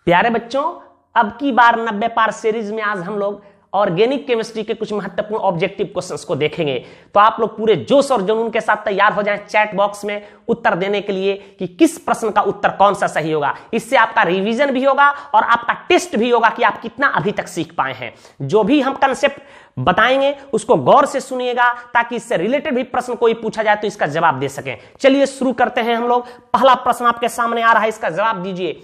प्यारे बच्चों, अब की बार 90 पार सीरीज में आज हम लोग ऑर्गेनिक केमिस्ट्री के कुछ महत्वपूर्ण ऑब्जेक्टिव क्वेश्चंस को देखेंगे। तो आप लोग पूरे जोश और जुनून के साथ तैयार हो जाएं चैट बॉक्स में उत्तर देने के लिए कि किस प्रश्न का उत्तर कौन सा सही होगा। इससे आपका रिवीजन भी होगा और आपका टेस्ट भी होगा कि आप कितना अभी तक सीख पाए हैं। जो भी हम कंसेप्ट बताएंगे उसको गौर से सुनिएगा ताकि इससे रिलेटेड भी प्रश्न कोई पूछा जाए तो इसका जवाब दे सकें। चलिए शुरू करते हैं हम लोग। पहला प्रश्न आपके सामने आ रहा है, इसका जवाब दीजिए।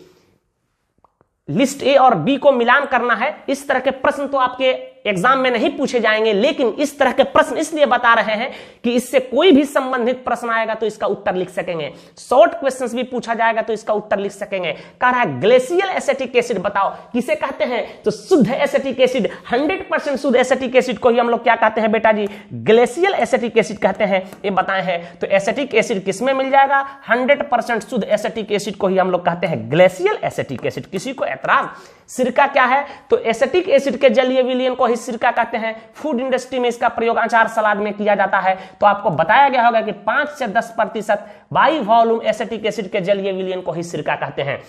लिस्ट ए और बी को मिलान करना है। इस तरह के प्रश्न तो आपके एग्जाम में नहीं पूछे जाएंगे, लेकिन इस तरह के प्रश्न इसलिए बता रहे हैं कि इससे कोई भी संबंधित प्रश्न आएगा तो इसका उत्तर लिख सकेंगे। शॉर्ट क्वेश्चंस भी पूछा जाएगा तो इसका उत्तर लिख सकेंगे। कह रहा है ग्लेशियल एसिटिक एसिड बताओ किसे कहते हैं, तो शुद्ध एसिटिक एसिड, 100% शुद्ध एसिटिक एसिड को ही हम लोग क्या कहते हैं बेटा जी, ग्लेशियल एसिटिक एसिड कहते हैं। ये बताए हैं तो एसिटिक एसिड किसमें मिल जाएगा, 100% शुद्ध एसिटिक एसिड को ही हम लोग कहते हैं ग्लेशियल एसिटिक एसिड। किसी को एतराज? सिरका क्या है, तो एसिटिक एसिड के जलीय विलयन को ही सिरका कहते हैं। फूड इंडस्ट्री में इसका प्रयोग अचार सलाद में किया जाता है। तो आपको बताया गया होगा कि 5 से 10% बाई वॉल्यूम एसिटिक एसिड के जलीय विलयन को ही सिरका कहते हैं।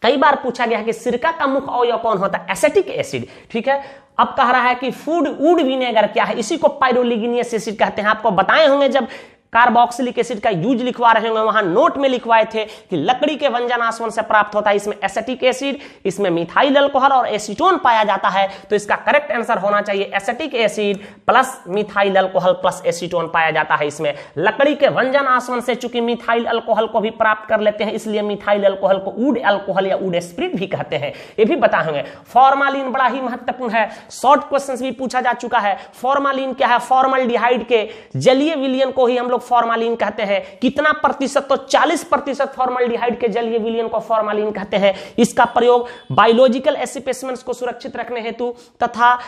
कई बार पूछा गया है कि सिरका का मुख्य अवयव कौन होता है, एसिटिक एसिड। ठीक है, अब कह रहा है कि फूड वुड विनेगर क्या है, इसी को पाइरोलिग्नियस एसिड कहते हैं। आपको बताए होंगे जब कार्बोक्सिलिक एसिड का यूज लिखवा रहे होंगे, वहां नोट में लिखवाए थे कि लकड़ी के व्यंजन आसवन से प्राप्त होता है। इसमें एसिटिक एसिड, इसमें मिथाइल अल्कोहल और एसीटोन पाया जाता है। तो इसका करेक्ट आंसर होना चाहिए acetic acid plus methyl alcohol plus acetone पाया जाता है इसमें। लकड़ी के व्यंजन आसवन से चूंकि मिथाइल अल्कोहल को भी प्राप्त कर लेते हैं, इसलिए मिथाइल अल्कोहल को वुड अल्कोहल या वुड स्पिरिट भी कहते हैं। ये भी बताएंगे। फॉर्मालिन बड़ा ही महत्वपूर्ण है, शॉर्ट क्वेश्चन भी पूछा जा चुका है। फॉर्मालिन क्या है, फॉर्मल्डिहाइड के जलीय विलयन को ही हम लोग फॉर्मालिन कहते हैं। कितना प्रतिशत, तो 40% फॉर्मल्डिहाइड के जलीय विलयन को फॉर्मालिन कहते हैं। इसका प्रयोग बायोलॉजिकल स्पेसिमेंस को सुरक्षित रखने हेतु तथा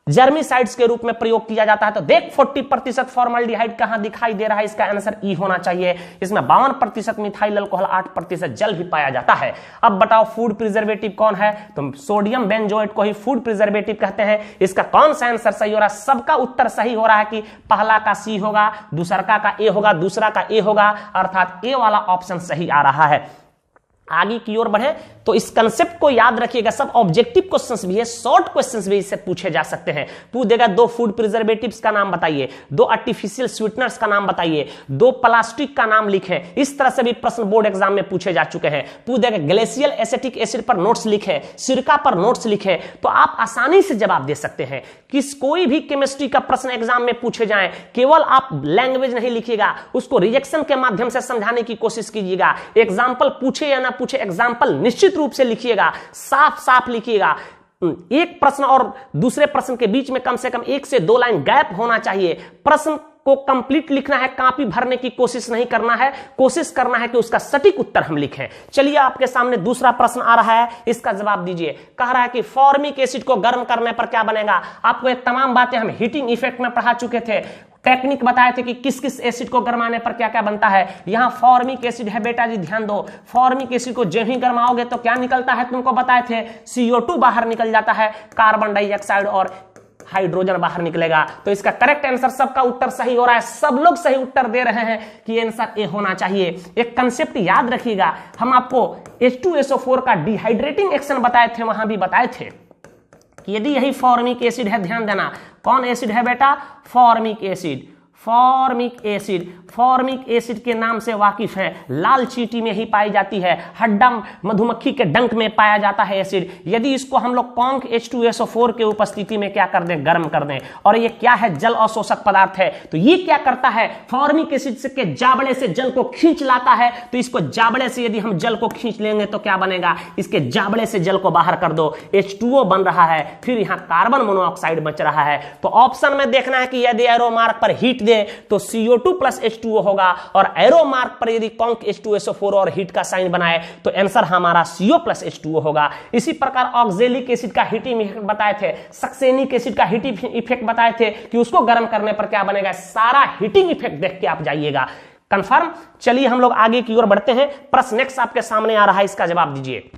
जर्मिसाइड्स के रूप में प्रयोग किया जाता है। तो देख 40% फॉर्मल्डिहाइड कहां दिखाई दे रहा है, इसका आंसर ई होना चाहिए। इसमें 52% मिथाइल अल्कोहल, 8% जल भी पाया जाता है। अब बताओ फूड प्रिजर्वेटिव कौन है, तो सोडियम बेंजोएट को ही फूड प्रिजर्वेटिव कहते हैं। इसका कौन सा आंसर सही हो रहा है, सबका उत्तर सही हो रहा है कि पहला का सी होगा, दूसरा का ए होगा, दूसरा का ए होगा, अर्थात ए वाला ऑप्शन सही आ रहा है। आगे की ओर बढ़े तो इस कंसेप्ट को याद रखिएगा। सब ऑब्जेक्टिव क्वेश्चंस भी है, शॉर्ट क्वेश्चंस भी इससे पूछे जा सकते हैं। पूछ देगा 2 फूड प्रिजर्वेटिव्स का नाम बताइए, 2 आर्टिफिशियल स्वीटनर्स का नाम बताइए, 2 प्लास्टिक का नाम लिखें। इस तरह से भी प्रश्न बोर्ड एग्जाम में पूछे जा चुके हैं। पूछ देगा ग्लेशियल एसिटिक एसिड पर नोट्स लिखें, सिरका पर नोट्स लिखें, तो आप आसानी से जवाब दे सकते हैं। किस कोई भी केमिस्ट्री का प्रश्न एग्जाम में पूछे जाए, केवल आप लैंग्वेज नहीं लिखिएगा, उसको रिजेक्शन के माध्यम से समझाने की कोशिश कीजिएगा। एग्जाम्पल पूछे या ना पूछे, एग्जाम्पल निश्चित रूप से लिखिएगा, साफ साफ लिखिएगा। एक प्रश्न और दूसरे प्रश्न के बीच में कम से कम 1 से 2 लाइन गैप होना चाहिए। प्रश्न को कंप्लीट लिखना है, कॉपी भरने की कोशिश नहीं करना है। कोशिश करना है कि उसका सटीक उत्तर हम लिखें। चलिए आपके सामने दूसरा प्रश्न आ रहा है, इसका जवाब दीजिए। कह रहा है कि फॉर्मिक एसिड को गर्म करने पर क्या बनेगा। आपको ये तमाम बातें हम हीटिंग इफेक्ट में पढ़ा चुके थे, टेक्निक बताए थे कि किस किस एसिड को गरमाने पर क्या क्या बनता है। यहां फॉर्मिक एसिड है बेटा जी, ध्यान दो। फॉर्मिक एसिड को जब ही गरमाओगे तो क्या निकलता है, तुमको बताए थे CO2 बाहर निकल जाता है, कार्बन डाइऑक्साइड और हाइड्रोजन बाहर निकलेगा। तो इसका करेक्ट आंसर, सबका उत्तर सही हो रहा है, सब लोग सही उत्तर दे रहे हैं कि आंसर ए होना चाहिए। एक कंसेप्ट याद रखिएगा, हम आपको H2SO4 का डिहाइड्रेटिंग एक्शन बताए थे, वहां भी बताए थे कि यदि यही फॉर्मिक एसिड है, ध्यान देना कौन एसिड है बेटा, formic acid. Formic acid, formic acid के नाम से वाकिफ है, लाल चींटी में ही पाई जाती है, हड्डा मधुमक्खी के डंक में पाया जाता है एसिड। यदि इसको हम लोग कॉन्क H2SO4 के उपस्थिति में क्या कर दें, गर्म कर दें, और ये क्या है, जल अवशोषक पदार्थ है, तो ये क्या करता है, फॉर्मिक एसिड के जाबड़े से जल को खींच लाता है। तो इसको जाबड़े से यदि हम जल को खींच लेंगे तो क्या बनेगा, इसके जाबड़े से जल को बाहर कर दो, H2O बन रहा है, फिर यहां कार्बन मोनोऑक्साइड बच रहा है। तो ऑप्शन में देखना है कि यदि एरो मार्क पर हीट दे तो CO2 प्लस H2O होगा, और एरो मार्क पर यदि कॉन्क H2SO4 और हीट का साइन बनाए तो आंसर हमारा CO प्लस H2O होगा। इसी प्रकार ऑक्जेलिक एसिड का हीटिंग इफेक्ट बताए थे, सक्सेनिक एसिड का हीटिंग इफेक्ट बताए थे कि उसको गर्म करने पर क्या बनेगा। सारा हीटिंग इफेक्ट देख के आप जाइएगा, कंफर्म। चलिए हम लोग आगे की ओर बढ़ते हैं। प्रश्न नेक्स्ट आपके सामने आ रहा है, इसका जवाब दीजिए।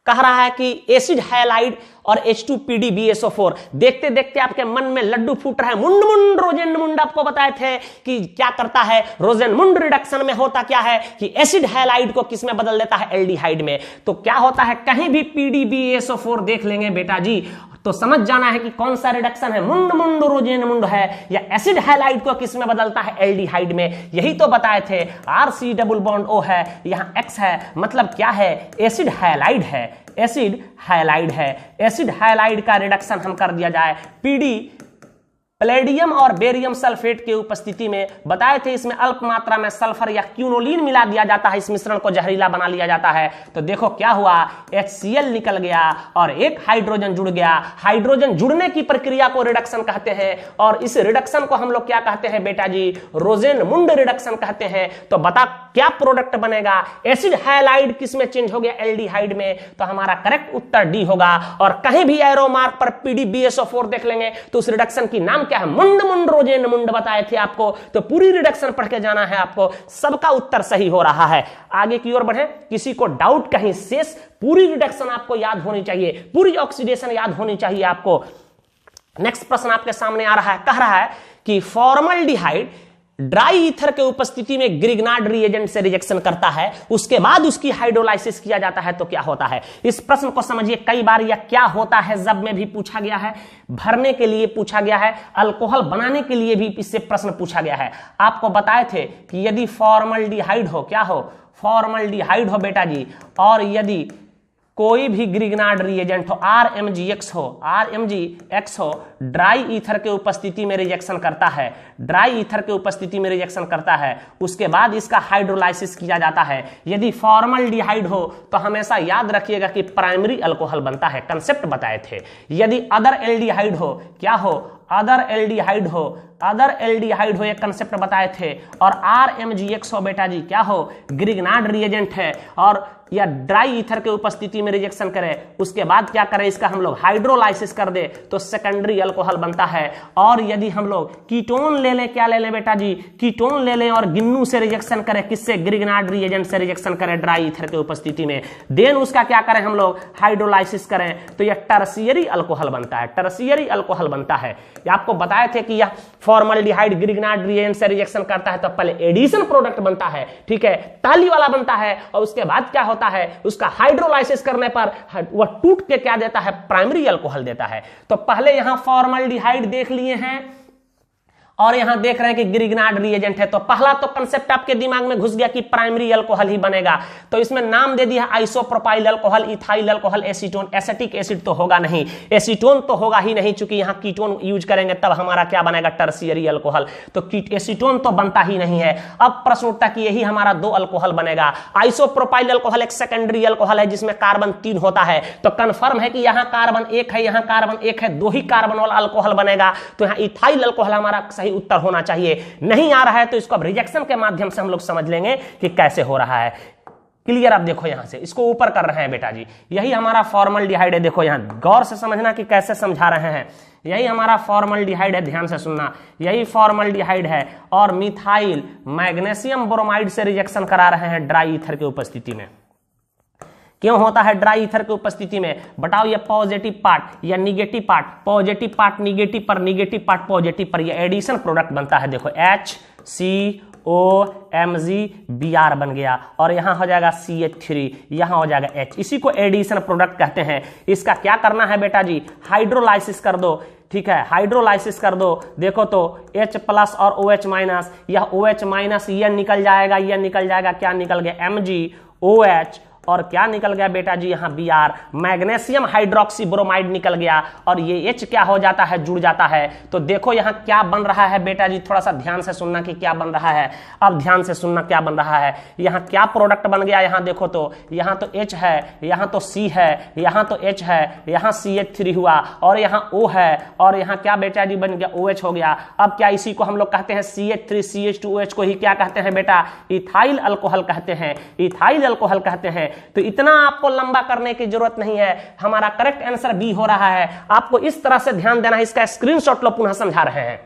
कह रहा है कि एसिड हैलाइड और H2PDBSO4। देखते देखते आपके मन में लड्डू फूट रहा है। मुंड मुंड रोजेनमुंड आपको बताए थे कि क्या करता है, रोजेनमुंड रिडक्शन में होता क्या है कि एसिड हैलाइड को किस में बदल देता है, एल्डिहाइड में। तो क्या होता है, कहीं भी PDBSO4 देख लेंगे बेटा जी तो समझ जाना है कि कौन सा रिडक्शन है, मुंड मुंड रोजेनमुंड है या एसिड हैलाइड को किस में बदलता है, एल्डिहाइड में। यही तो बताए थे। RC डबल बॉन्ड O है, यहां X है, मतलब क्या है, एसिड हैलाइड है, एसिड हैलाइड है। एसिड हैलाइड का रिडक्शन हम कर दिया जाए PD प्लेडियम और बेरियम सल्फेट की उपस्थिति में। बताए थे इसमें अल्प मात्रा में सल्फर या क्यूनोलिन मिला दिया जाता है, इस मिश्रण को जहरीला बना लिया जाता है। तो देखो क्या हुआ, HCl निकल गया और एक हाइड्रोजन जुड़ गया। हाइड्रोजन जुड़ने की प्रक्रिया को रिडक्शन कहते हैं और इस रिडक्शन को हम लोग क्या कहते हैं बेटा जी, रोजेनमुंड रिडक्शन कहते हैं। तो बता क्या प्रोडक्ट बनेगा, एसिड हैलाइड किस में चेंज हो गया, एल्डिहाइड में। तो हमारा करेक्ट उत्तर डी होगा। और कहीं भी एरो मार्क पर PDBSO4 देख लेंगे तो उस रिडक्शन की नाम क्या है, मुंड मुंड रोजेनमुंड बताए थे आपको। तो पूरी रिडक्शन पढ़ के जाना है आपको, सबका उत्तर सही हो रहा है। आगे की ओर बढ़े, किसी को डाउट कहीं शेष, पूरी रिडक्शन आपको याद होनी चाहिए, पूरी ऑक्सीडेशन याद होनी चाहिए आपको। नेक्स्ट प्रश्न आपके सामने आ रहा है, कह रहा है कि फॉर्मल्डिहाइड ड्राई ईथर के उपस्थिति में ग्रिग्नार्ड रिएजेंट से रिजेक्शन करता है, उसके बाद उसकी हाइड्रोलाइसिस किया जाता है तो क्या होता है। इस प्रश्न को समझिए, कई बार यह क्या होता है जब में भी पूछा गया है, भरने के लिए पूछा गया है, अल्कोहल बनाने के लिए भी इससे प्रश्न पूछा गया है। आपको बताए थे कि यदि फॉर्मल्डिहाइड हो, क्या हो, फॉर्मल्डिहाइड हो बेटा जी, और यदि कोई भी ग्रिग्नार्ड रिएजेंट हो, RMgX हो, ड्राई ईथर के उपस्थिति में रिजेक्शन करता है, ड्राई ईथर के उपस्थिति में रिजेक्शन करता है, उसके बाद इसका हाइड्रोलाइसिस किया जाता है। यदि फॉर्मल्डिहाइड हो तो हमेशा याद रखिएगा कि प्राइमरी अल्कोहल बनता है, कंसेप्ट बताए थे। यदि अदर एल्डिहाइड हो, क्या हो, अदर एल्डिहाइड हो, अदर एल्डिहाइड हो, एक कंसेप्ट बताए थे। और RMgX हो बेटा जी, क्या हो, ग्रिग्नार्ड रिएजेंट है और या ड्राई ईथर के उपस्थिति में रिजेक्शन करे, उसके बाद क्या करें, इसका हम लोग हाइड्रोलाइसिस कर दे तो सेकेंडरी अल्कोहल बनता है। और यदि हम लोग कीटोन ले लें, क्या ले लें बेटा जी, कीटोन ले लें और गिन्नू से रिजेक्शन करें, किससे, ग्रिग्नार्ड रिएजेंट से रिजेक्शन करें ड्राई ईथर के उपस्थिति में, देन उसका क्या करें हम लोग, हाइड्रोलाइसिस करें तो यह टर्शियरी अल्कोहल बनता है, टर्शियरी अल्कोहल बनता है। आपको बताए थे कि यह फॉर्मल्डिहाइड ग्रिग्नार्ड रिएजेंट से रिजेक्शन करता है तो पहले एडिशन प्रोडक्ट बनता है, ठीक है, ताली वाला बनता है, और उसके बाद क्या होता है, उसका हाइड्रोलाइसिस करने पर वह टूट के क्या देता है, प्राइमरी अल्कोहल देता है। तो पहले यहां फॉर्मल्डिहाइड देख लिए हैं और यहां देख रहे हैं कि ग्रिग्नार्ड रिएजेंट है, तो पहला तो कंसेप्ट आपके दिमाग में घुस गया कि प्राइमरी अल्कोहल ही बनेगा। तो इसमें नाम दे दिया isopropyl alcohol, ethyl alcohol, acetone. Acetic acid तो होगा नहीं, एसीटोन तो होगा ही नहीं, चूंकि यहां कीटोन यूज करेंगे तब हमारा क्या बनेगा, टर्शियरी अल्कोहल। तो एसीटोन तो बनता ही नहीं है। अब प्रश्न उठता कि यही हमारा दो अल्कोहल बनेगा। आइसोप्रोपाइल अल्कोहल एक सेकेंडरी अल्कोहल है जिसमें कार्बन 3 होता है, तो कंफर्म है कि यहां कार्बन 1 है, यहां कार्बन 1 है, 2 ही कार्बन वाला अल्कोहल बनेगा। तो यहां इथाइल अल्कोहल हमारा उत्तर होना चाहिए। नहीं आ रहा है तो इसको अब रिजेक्शन के माध्यम से हम लोग समझ लेंगे कि कैसे हो रहा है। क्लियर, आप देखो यहां से इसको ऊपर कर रहे हैं बेटा जी, यही हमारा फॉर्मल्डिहाइड है। देखो यहां गौर से समझना कि कैसे समझा रहे हैं। यही हमारा फॉर्मल्डिहाइड है, ध्यान से सुनना, यही फॉर्मल्डिहाइड है और मिथाइल मैग्नीशियम ब्रोमाइड से रिजेक्शन करा रहे हैं ड्राई ईथर की उपस्थिति में। क्यों होता है ड्राई ईथर की उपस्थिति में, बताओ, ये पॉजिटिव पार्ट या negative part, positive part negative पर, निगेटिव पार्ट पॉजिटिव पर, ये एडिशन प्रोडक्ट बनता है। देखो HCOMgBr बन गया और यहां हो जाएगा CH3, यहां हो जाएगा H, इसी को एडिशन प्रोडक्ट कहते हैं। इसका क्या करना है बेटा जी, हाइड्रोलाइसिस कर दो, ठीक है, हाइड्रोलाइसिस कर दो। देखो तो H+ और OH-, यह OH- यह निकल जाएगा, यह निकल जाएगा, क्या निकल गया, MgOH, और क्या निकल गया बेटा जी, यहां Br, मैग्नीशियम हाइड्रोक्सी ब्रोमाइड निकल गया और ये H क्या हो जाता है, जुड़ जाता है। तो देखो यहां क्या बन रहा है बेटा जी, थोड़ा सा ध्यान से सुनना कि क्या बन रहा है। अब ध्यान से सुनना क्या बन रहा है, यहां क्या प्रोडक्ट बन गया, यहां देखो तो यहां तो H है, यहां तो C है, यहां तो H है, यहां CH3 हुआ और यहां O है और यहां क्या बेटा जी बन गया, OH हो गया। अब क्या इसी को हम लोग कहते हैं CH3 CH2OH को ही क्या कहते हैं बेटा, इथाइल अल्कोहल कहते हैं, इथाइल अल्कोहल कहते हैं। तो इतना आपको लंबा करने की जरूरत नहीं है, हमारा करेक्ट आंसर बी हो रहा है। आपको इस तरह से ध्यान देना है, इसका स्क्रीनशॉट लो, पुनः समझा रहे हैं।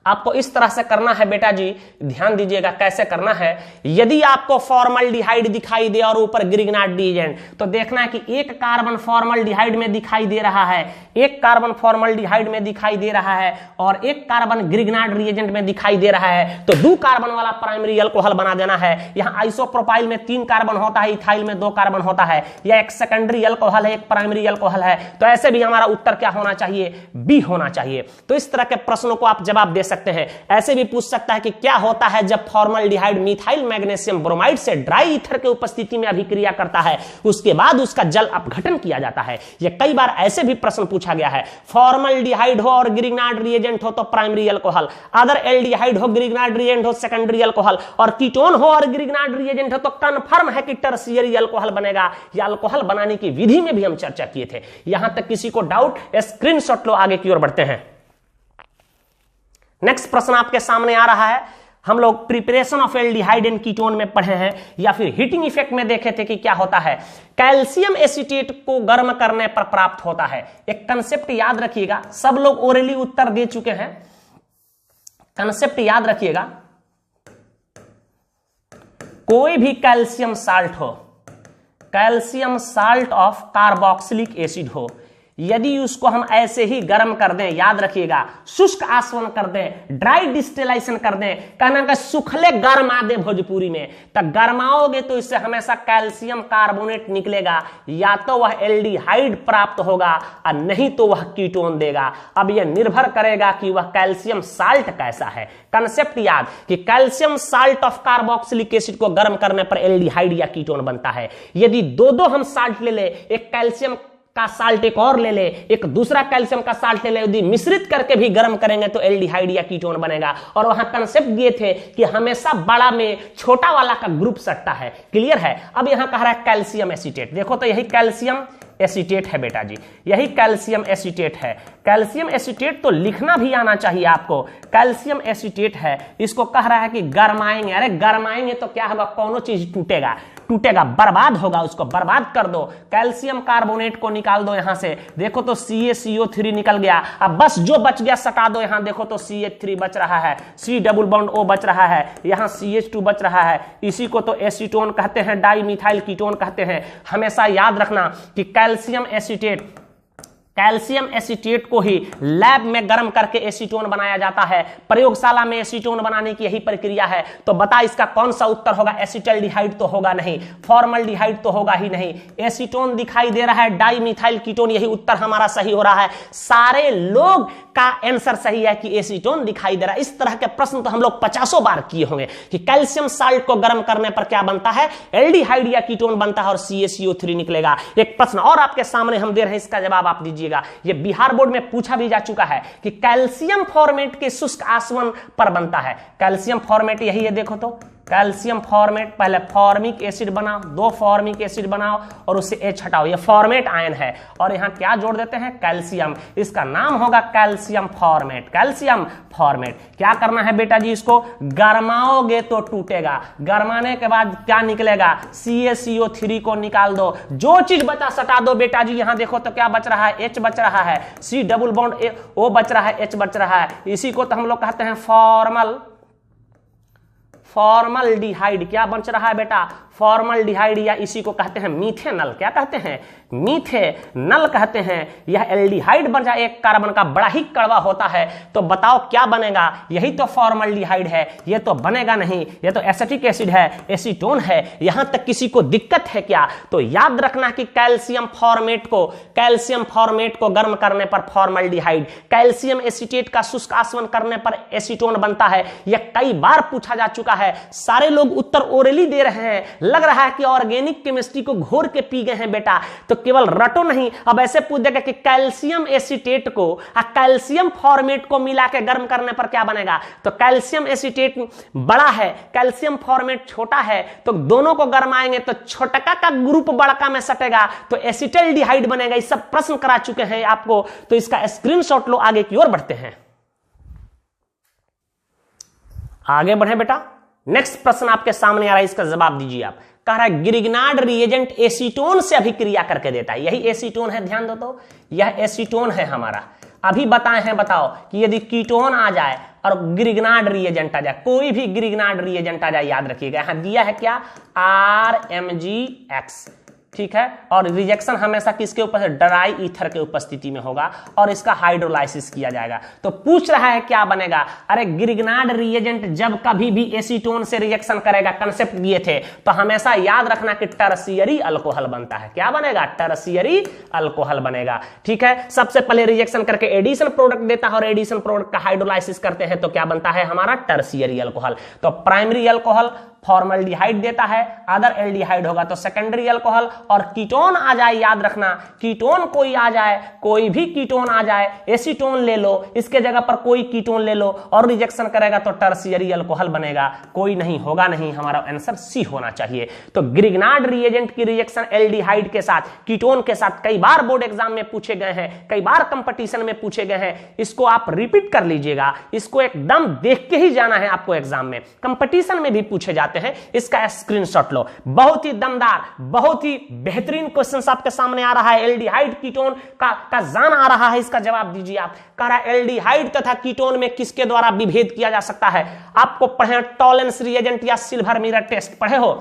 आपको इस तरह से करना है बेटा जी, ध्यान दीजिएगा कैसे करना है। यदि आपको फॉर्मल्डिहाइड दिखाई दे और ऊपर ग्रिग्नार्ड रिएजेंट, तो देखना है कि एक कार्बन फॉर्मल्डिहाइड में दिखाई दे रहा है, एक कार्बन फॉर्मल्डिहाइड में दिखाई दे रहा है और एक कार्बन ग्रिग्नार्ड रिएजेंट में दिखाई दे रहा है, तो 2 कार्बन वाला प्राइमरी अल्कोहल बना देना है। यहां आइसोप्रोपाइल में 3 कार्बन होता है, इथाइल में 2 कार्बन होता है, या एक सेकेंडरी अल्कोहल है, एक प्राइमरी अल्कोहल है, तो ऐसे भी हमारा उत्तर क्या होना चाहिए, बी होना चाहिए। तो इस तरह के प्रश्नों को आप जवाब दे सकते हैं। ऐसे भी पूछ सकता है कि क्या होता है जब फॉर्मल्डिहाइड मिथाइल मैग्नीशियम ब्रोमाइड से ड्राई ईथर के उपस्थिति में अभिक्रिया करता है, उसके बाद उसका जल अपघटन किया जाता है। यह कई बार ऐसे भी प्रश्न पूछा गया है। फॉर्मल्डिहाइड हो और ग्रिग्नार्ड रिएजेंट हो तो प्राइमरी अल्कोहल, अदर एल्डिहाइड हो, ग्रिग्नार्ड रिएजेंट हो सेकेंडरी अल्कोहल, और कीटोन हो और ग्रिग्नार्ड रिएजेंट हो तो कंफर्म है कि टर्शियरी अल्कोहल बनेगा। यह अल्कोहल बनाने की विधि में भी हम चर्चा किए थे। यहां तक किसी को डाउट, स्क्रीनशॉट लो, आगे की ओर बढ़ते हैं। नेक्स्ट प्रश्न आपके सामने आ रहा है। हम लोग preparation of aldehyde and ketone में पढ़े हैं, या फिर हीटिंग इफेक्ट में देखे थे कि क्या होता है। कैल्शियम एसीटेट को गर्म करने पर प्राप्त होता है। एक कंसेप्ट याद रखिएगा, सब लोग ओरली उत्तर दे चुके हैं, कंसेप्ट याद रखिएगा। कोई भी कैल्शियम साल्ट हो, calcium salt of carboxylic acid हो, यदि उसको हम ऐसे ही गर्म कर दें, याद रखिएगा, शुष्क आसवन कर दें, ड्राई डिस्टिलेशन कर दें, कहना का सुखले गर्मा दे भोजपुरी में, तब गर्माओगे तो इससे हमेशा कैल्शियम कार्बोनेट निकलेगा, या तो वह एल्डिहाइड प्राप्त होगा और नहीं तो वह कीटोन देगा। अब यह निर्भर करेगा कि वह कैल्शियम साल्ट कैसा है। कंसेप्ट याद कि calcium salt of carboxylic acid को गर्म करने पर एल्डिहाइड या कीटोन बनता है। यदि दो हम साल्ट ले ले, एक कैल्शियम का साल्ट एक और ले ले, एक दूसरा कैल्शियम का साल्ट ले ले, यदि मिश्रित करके भी गर्म करेंगे तो एल्डिहाइड या कीटोन बनेगा। और वहां कंसेप्ट दिए थे कि हमेशा बड़ा में छोटा वाला का ग्रुप सटता है। क्लियर है। अब यहां कह रहा है कैल्शियम एसीटेट, देखो तो यही कैल्शियम एसीटेट है बेटा जी, यही कैल्शियम एसीटेट है। कैल्शियम एसीटेट तो लिखना भी आना चाहिए आपको। कैल्शियम एसीटेट है, इसको कह रहा है कि गरमाएंगे। अरे गरमाएंगे तो क्या होगा, कौनो चीज टूटेगा, टूटेगा, बर्बाद होगा, उसको बर्बाद कर दो। कैल्शियम कार्बोनेट को निकाल दो यहां से, देखो तो CaCO3 निकल गया। अब बस जो बच गया सटा दो, यहां देखो तो CH3 बच रहा है, C डबल बॉन्ड O बच रहा है, यहां CH2 बच रहा है। इसी को तो एसीटोन कहते हैं, डाई मिथाइल कीटोन कहते हैं। हमेशा याद रखना कि कैल्शियम एसीटेट, कैल्शियम एसीटेट को ही लैब में गर्म करके एसीटोन बनाया जाता है। प्रयोगशाला में एसीटोन बनाने की यही प्रक्रिया है। तो बता इसका कौन सा उत्तर होगा, एसिटल्डिहाइड तो होगा नहीं, फॉर्मल्डिहाइड तो होगा ही नहीं, एसीटोन दिखाई दे रहा है, डाई मिथाइल कीटोन, यही उत्तर हमारा सही हो रहा है। सारे लोग का आंसर सही है कि एसीटोन दिखाई दे रहा है। इस तरह के प्रश्न तो हम लोग 50 बार किए होंगे कि कैल्शियम साल्ट को गर्म करने पर क्या बनता है, एल्डिहाइड या कीटोन बनता है और CaCO3 निकलेगा। एक प्रश्न और आपके सामने हम दे रहे हैं, इसका जवाब आप दीजिएगा। ये बिहार बोर्ड में पूछा भी जा चुका है कि कैल्शियम फॉर्मेट के शुष्क आसवन पर बनता है। कैल्शियम फॉर्मेट यही है, देखो तो कैल्शियम फॉर्मेट, पहले फॉर्मिक एसिड बनाओ, 2 फॉर्मिक एसिड बनाओ और उससे H हटाओ, ये फॉर्मेट आयन है। और यहां क्या जोड़ देते हैं, कैल्शियम, इसका नाम होगा कैल्शियम फॉर्मेट। कैल्शियम फॉर्मेट क्या करना है बेटा जी, इसको गरमाओगे तो टूटेगा, गरमाने के बाद क्या निकलेगा, CaCO3 को निकाल दो, जो चीज बचा सटा दो बेटा जी। यहां देखो तो क्या बच रहा है, H बच रहा है, C डबल बॉन्ड O बच रहा है, H बच रहा है। इसी को तो हम लोग कहते हैं फॉर्मल्डिहाइड। क्या बच रहा है बेटा, फॉर्मल्डिहाइड, या इसी को कहते हैं मीथेनल। क्या कहते हैं, मीथेनल कहते हैं। यह एल्डिहाइड बन जाए, एक कार्बन का बड़ा ही कड़वा होता है। तो बताओ क्या बनेगा, यही तो फॉर्मल्डिहाइड है, ये तो बनेगा नहीं, ये तो एसिटिक एसिड है, एसीटोन है। यहां तक किसी को दिक्कत है क्या, तो याद रखना कि कैल्शियम फॉर्मेट को गर्म करने पर फॉर्मल्डिहाइड, कैल्शियम एसीटेट का शुष्क आसवन करने पर एसीटोन बनता है। यह कई बार पूछा जा चुका है। सारे लोग उत्तर ओरली दे रहे हैं, लग रहा है कि ऑर्गेनिक केमिस्ट्री को घोर के पी गए हैं बेटा। तो केवल रटो नहीं, अब ऐसे पूछ देगा कि कैल्शियम एसीटेट को कैल्शियम फॉर्मेट को मिला के गर्म करने पर क्या बनेगा। तो कैल्शियम एसीटेट बड़ा है, कैल्शियम फॉर्मेट छोटा है, तो दोनों को गर्माएंगे तो छोटका का ग्रुप बड़का में सटेगा, तो एसिटल्डिहाइड बनेगा। ये सब प्रश्न करा चुके हैं आपको, तो इसका स्क्रीनशॉट लो, आगे की ओर बढ़ते हैं। आगे बढ़े बेटा, नेक्स्ट प्रश्न आपके सामने आ रहा है, इसका जवाब दीजिए आप। कह रहा है ग्रिग्नार्ड रिएजेंट एसीटोन से अभिक्रिया करके देता है। यही एसीटोन है, ध्यान दो तो, यह एसीटोन है हमारा। अभी बताए हैं, बताओ कि यदि कीटोन आ जाए और ग्रिग्नार्ड रिएजेंट आ जाए, कोई भी ग्रिग्नार्ड रिएजेंट आ जाए, याद रखिएगा यहां दिया है क्या, RMgX, ठीक है। और रिजेक्शन हमेशा किसके ऊपर, ड्राई ईथर के उपस्थिति में होगा और इसका हाइड्रोलाइसिस किया जाएगा। तो पूछ रहा है क्या बनेगा, अरे ग्रिग्नार्ड रिएजेंट जब कभी भी एसीटोन से रिएक्शन करेगा, कंसेप्ट दिए थे, तो हमेशा याद रखना कि टर्शियरी अल्कोहल बनता है। क्या बनेगा, टर्शियरी अल्कोहल बनेगा, ठीक है। सबसे पहले रिजेक्शन करके एडिशन प्रोडक्ट देता है और एडिशन प्रोडक्ट का हाइड्रोलाइसिस करते हैं तो क्या बनता है हमारा, टर्शियरी अल्कोहल। तो प्राइमरी अल्कोहल फॉर्मल्डिहाइड देता है, अदर एल्डिहाइड होगा तो सेकेंडरी अल्कोहल। और कीटोन आ जाए, याद रखना कीटोन कोई आ जाए, कोई भी कीटोन आ जाए, एसीटोन ले लो, इसके जगह पर कोई कीटोन ले लो और रिजेक्शन करेगा तो टर्शियरी अल्कोहल बनेगा, कोई नहीं होगा नहीं, हमारा आंसर सी होना चाहिए। तो ग्रिग्नार्ड रिएजेंट की रिएक्शन एल्डिहाइड के साथ, कीटोन के साथ कई बार बोर्ड एग्जाम में पूछे गए हैं, कई बार कंपटीशन में पूछे गए हैं, इसको आप रिपीट कर लीजिएगा, इसको एकदम देख के ही जाना है आपको एग्जाम में, कंपटीशन में भी पूछे जाते हैं, इसका स्क्रीनशॉट लो। बहुत ही दमदार, बहुत ही बेहतरीन क्वेश्चन आपके सामने आ रहा है। एल्डिहाइड कीटोन का जान आ रहा है, इसका जवाब दीजिए आप। कह रहा है एल्डिहाइड तथा कीटोन में किसके द्वारा विभेद किया जा सकता है। आपको पढ़े टॉलेंस रिएजेंट या सिल्वर मिरर टेस्ट पढ़े हो।